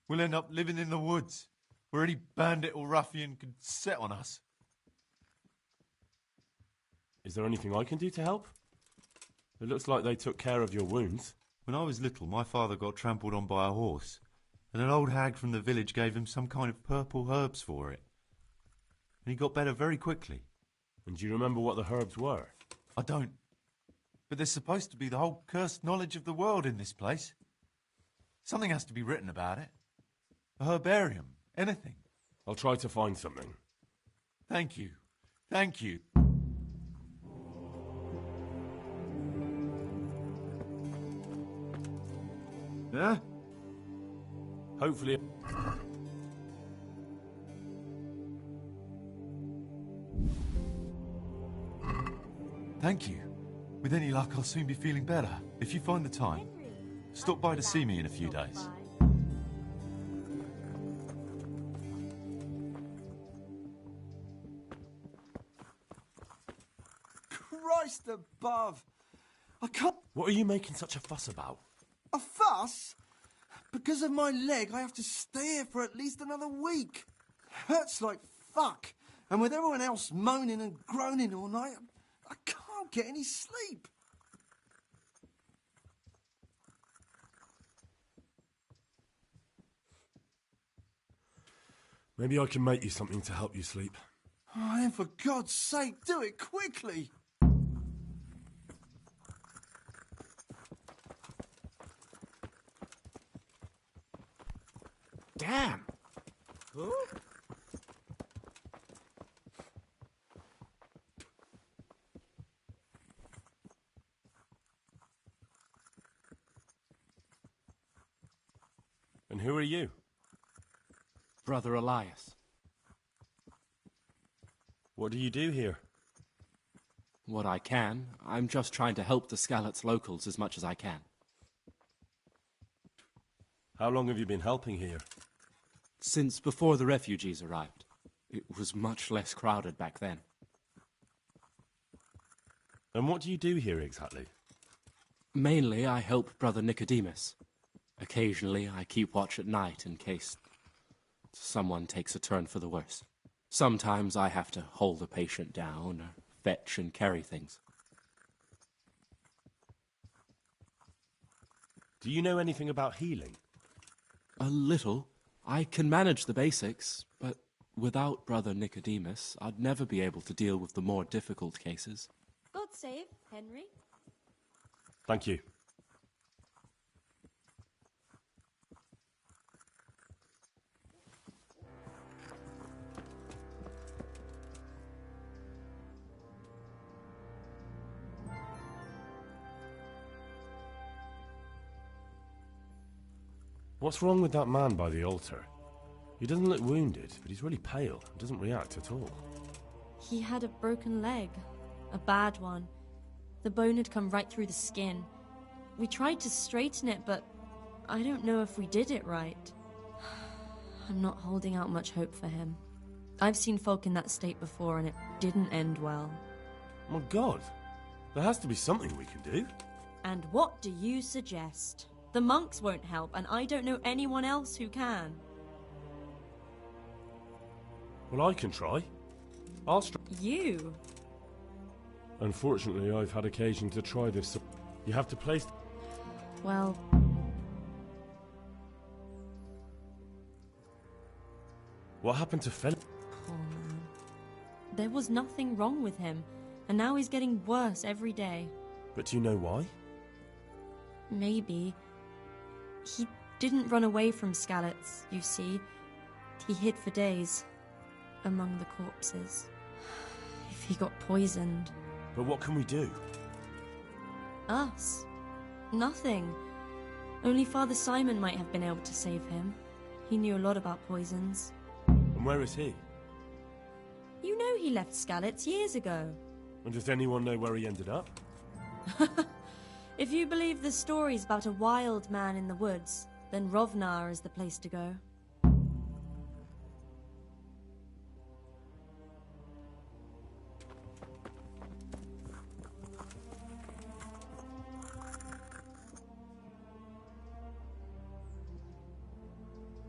We'll end up living in the woods, where any bandit or ruffian could set on us. Is there anything I can do to help? It looks like they took care of your wounds. When I was little, my father got trampled on by a horse, and an old hag from the village gave him some kind of purple herbs for it. And he got better very quickly. And do you remember what the herbs were? I don't. But there's supposed to be the whole cursed knowledge of the world in this place. Something has to be written about it. A herbarium. Anything. I'll try to find something. Thank you. Thank you. Yeah? Hopefully... Thank you. With any luck, I'll soon be feeling better. If you find the time, stop by to see me in a few days. Christ above! I can't... What are you making such a fuss about? A fuss? Because of my leg, I have to stay here for at least another week. Hurts like fuck. And with everyone else moaning and groaning all night, I can't get any sleep. Maybe I can make you something to help you sleep. Oh, then for God's sake, do it quickly. Damn! Huh? And who are you? Brother Elias. What do you do here? What I can. I'm just trying to help the Skalitz locals as much as I can. How long have you been helping here? Since before the refugees arrived. It was much less crowded back then. And what do you do here exactly? Mainly, I help Brother Nicodemus. Occasionally, I keep watch at night in case someone takes a turn for the worse. Sometimes I have to hold a patient down or fetch and carry things. Do you know anything about healing? A little. I can manage the basics, but without Brother Nicodemus, I'd never be able to deal with the more difficult cases. God save Henry. Thank you. What's wrong with that man by the altar? He doesn't look wounded, but he's really pale and doesn't react at all. He had a broken leg. A bad one. The bone had come right through the skin. We tried to straighten it, but I don't know if we did it right. I'm not holding out much hope for him. I've seen folk in that state before, and it didn't end well. My God, there has to be something we can do. And what do you suggest? The monks won't help, and I don't know anyone else who can. Well, I can try. I'll You? Unfortunately, I've had occasion to try this. You have to place... Well... What happened to Fel... Poor man. There was nothing wrong with him, and now he's getting worse every day. But do you know why? Maybe. He didn't run away from Skalitz, you see. He hid for days. among the corpses. If he got poisoned. But what can we do? Us? Nothing. Only Father Simon might have been able to save him. He knew a lot about poisons. And where is he? You know he left Skalitz years ago. And does anyone know where he ended up? If you believe the stories about a wild man in the woods, then Rovnar is the place to go.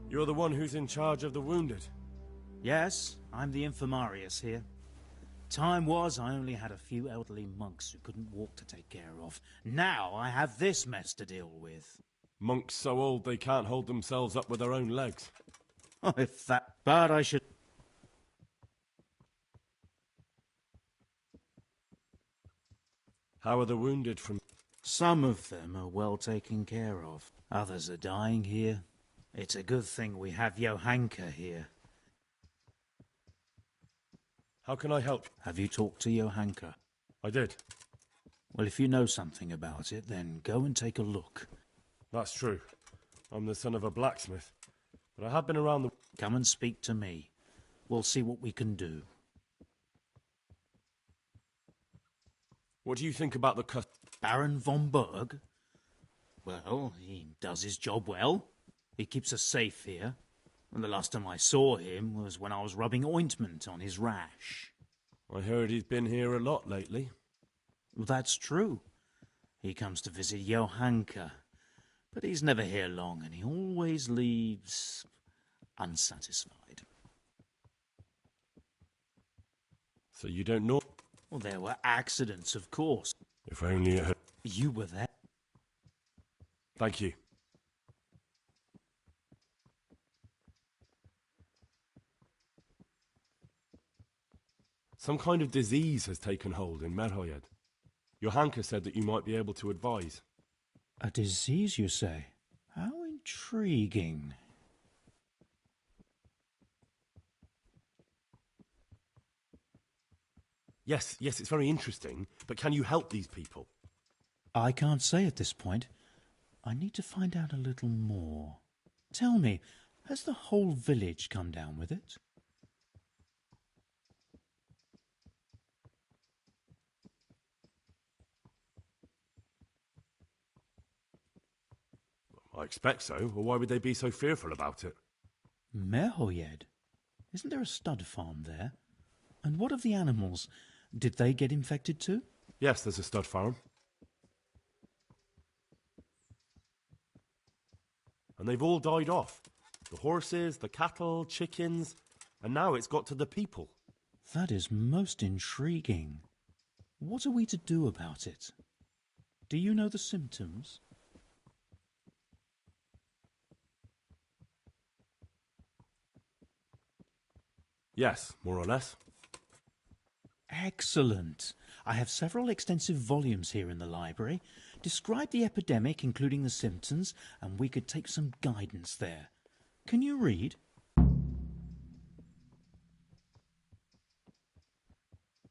You're the one who's in charge of the wounded. Yes, I'm the infirmarius here. Time was I only had a few elderly monks who couldn't walk to take care of. Now I have this mess to deal with. Monks so old they can't hold themselves up with their own legs. Oh, if that... But I should... How are the wounded from... Some of them are well taken care of. Others are dying here. It's a good thing we have Johanka here. How can I help? Have you talked to Johanka? I did. Well, if you know something about it, then go and take a look. That's true. I'm the son of a blacksmith. But I have been around the... Come and speak to me. We'll see what we can do. What do you think about the Baron von Berg? Well, he does his job well. He keeps us safe here. And the last time I saw him was when I was rubbing ointment on his rash. I heard he's been here a lot lately. Well, that's true. He comes to visit Johanka. But he's never here long, and he always leaves unsatisfied. So you don't know? Well, there were accidents, of course. If only it had... You were there. Thank you. Some kind of disease has taken hold in Merhoyed. Johanka said that you might be able to advise. A disease, you say? How intriguing. Yes, it's very interesting, but can you help these people? I can't say at this point. I need to find out a little more. Tell me, has the whole village come down with it? I expect so, or why would they be so fearful about it? Merhoyed? Isn't there a stud farm there? And what of the animals? Did they get infected too? Yes, there's a stud farm. And they've all died off. The horses, the cattle, chickens, and now it's got to the people. That is most intriguing. What are we to do about it? Do you know the symptoms? Yes, more or less. Excellent. I have several extensive volumes here in the library. Describe the epidemic, including the symptoms, and we could take some guidance there. Can you read?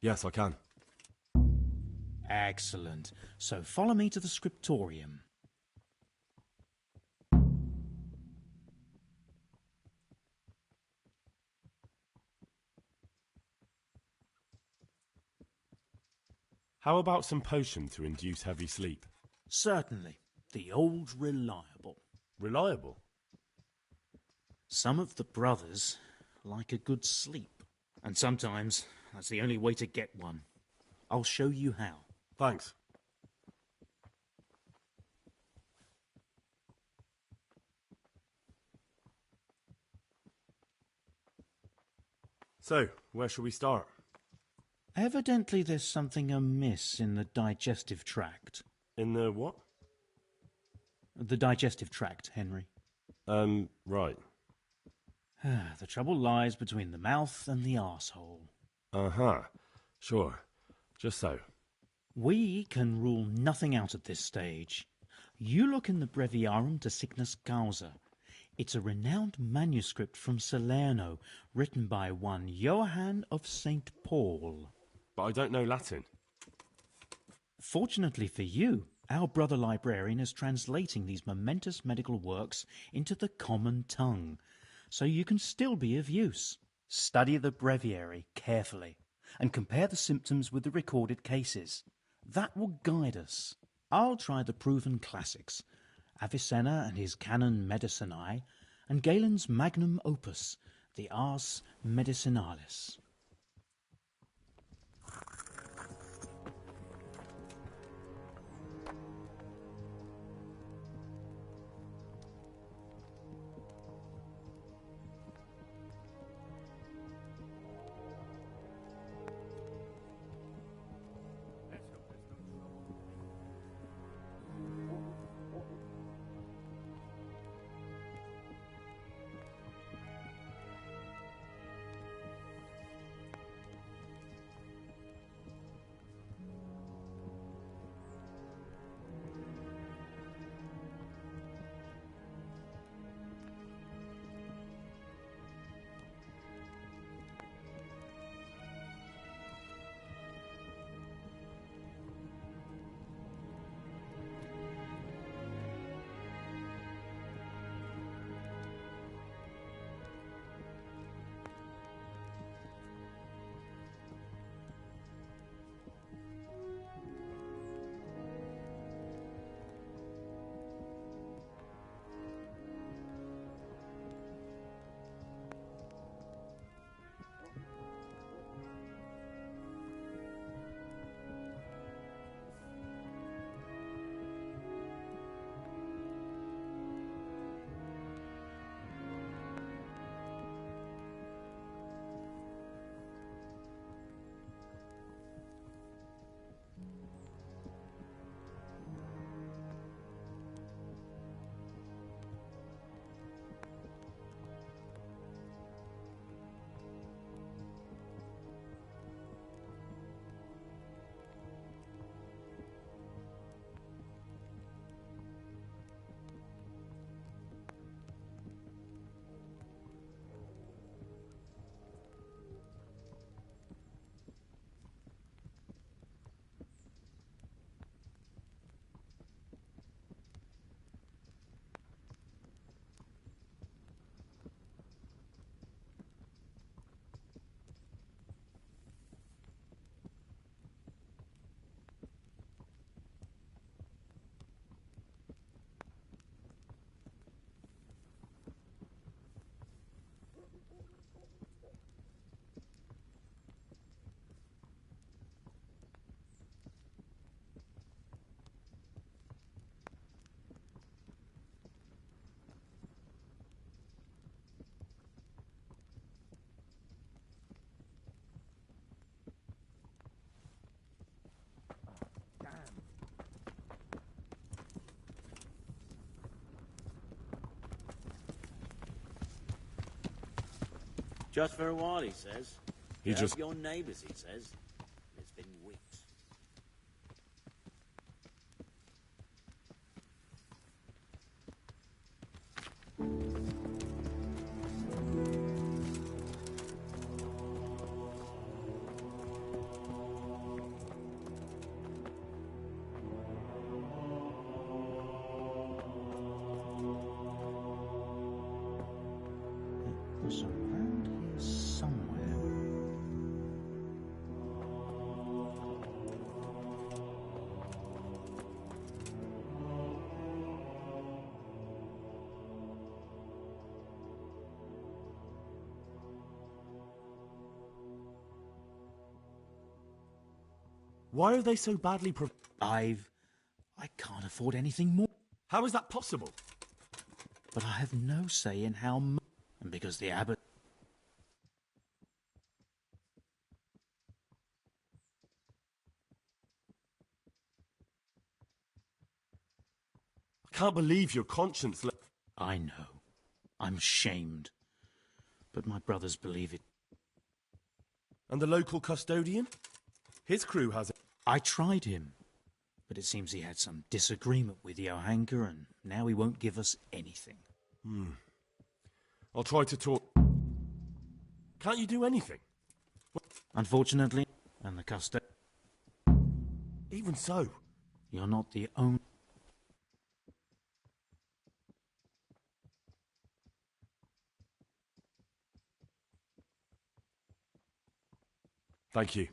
Yes, I can. Excellent. So follow me to the scriptorium. How about some potion to induce heavy sleep? Certainly. The old reliable. Reliable? Some of the brothers like a good sleep. And sometimes that's the only way to get one. I'll show you how. Thanks. So, where shall we start? Evidently there's something amiss in the digestive tract. In the what? The digestive tract, Henry. Right. The trouble lies between the mouth and the arsehole. Uh-huh. Sure. Just so. We can rule nothing out at this stage. You look in the breviarium to sickness causa. It's a renowned manuscript from Salerno, written by one Johann of St. Paul. But I don't know Latin. Fortunately for you, our brother librarian is translating these momentous medical works into the common tongue, so you can still be of use. Study the breviary carefully and compare the symptoms with the recorded cases. That will guide us. I'll try the proven classics, Avicenna and his Canon Medicinae, and Galen's magnum opus, the Ars Medicinalis. Just for a while, he says. He just... Help your neighbours, he says. It's been weeks. It's around here somewhere. Why are they so badly I can't afford anything more. How is that possible? But I have no say in how much. And because the abbot... I can't believe your conscience... I know. I'm ashamed. But my brothers believe it. And the local custodian? His crew has it. I tried him. But it seems he had some disagreement with Johanka, and now he won't give us anything. I'll try to talk. Can't you do anything? Unfortunately, and the custom. Even so. You're not the only. Thank you.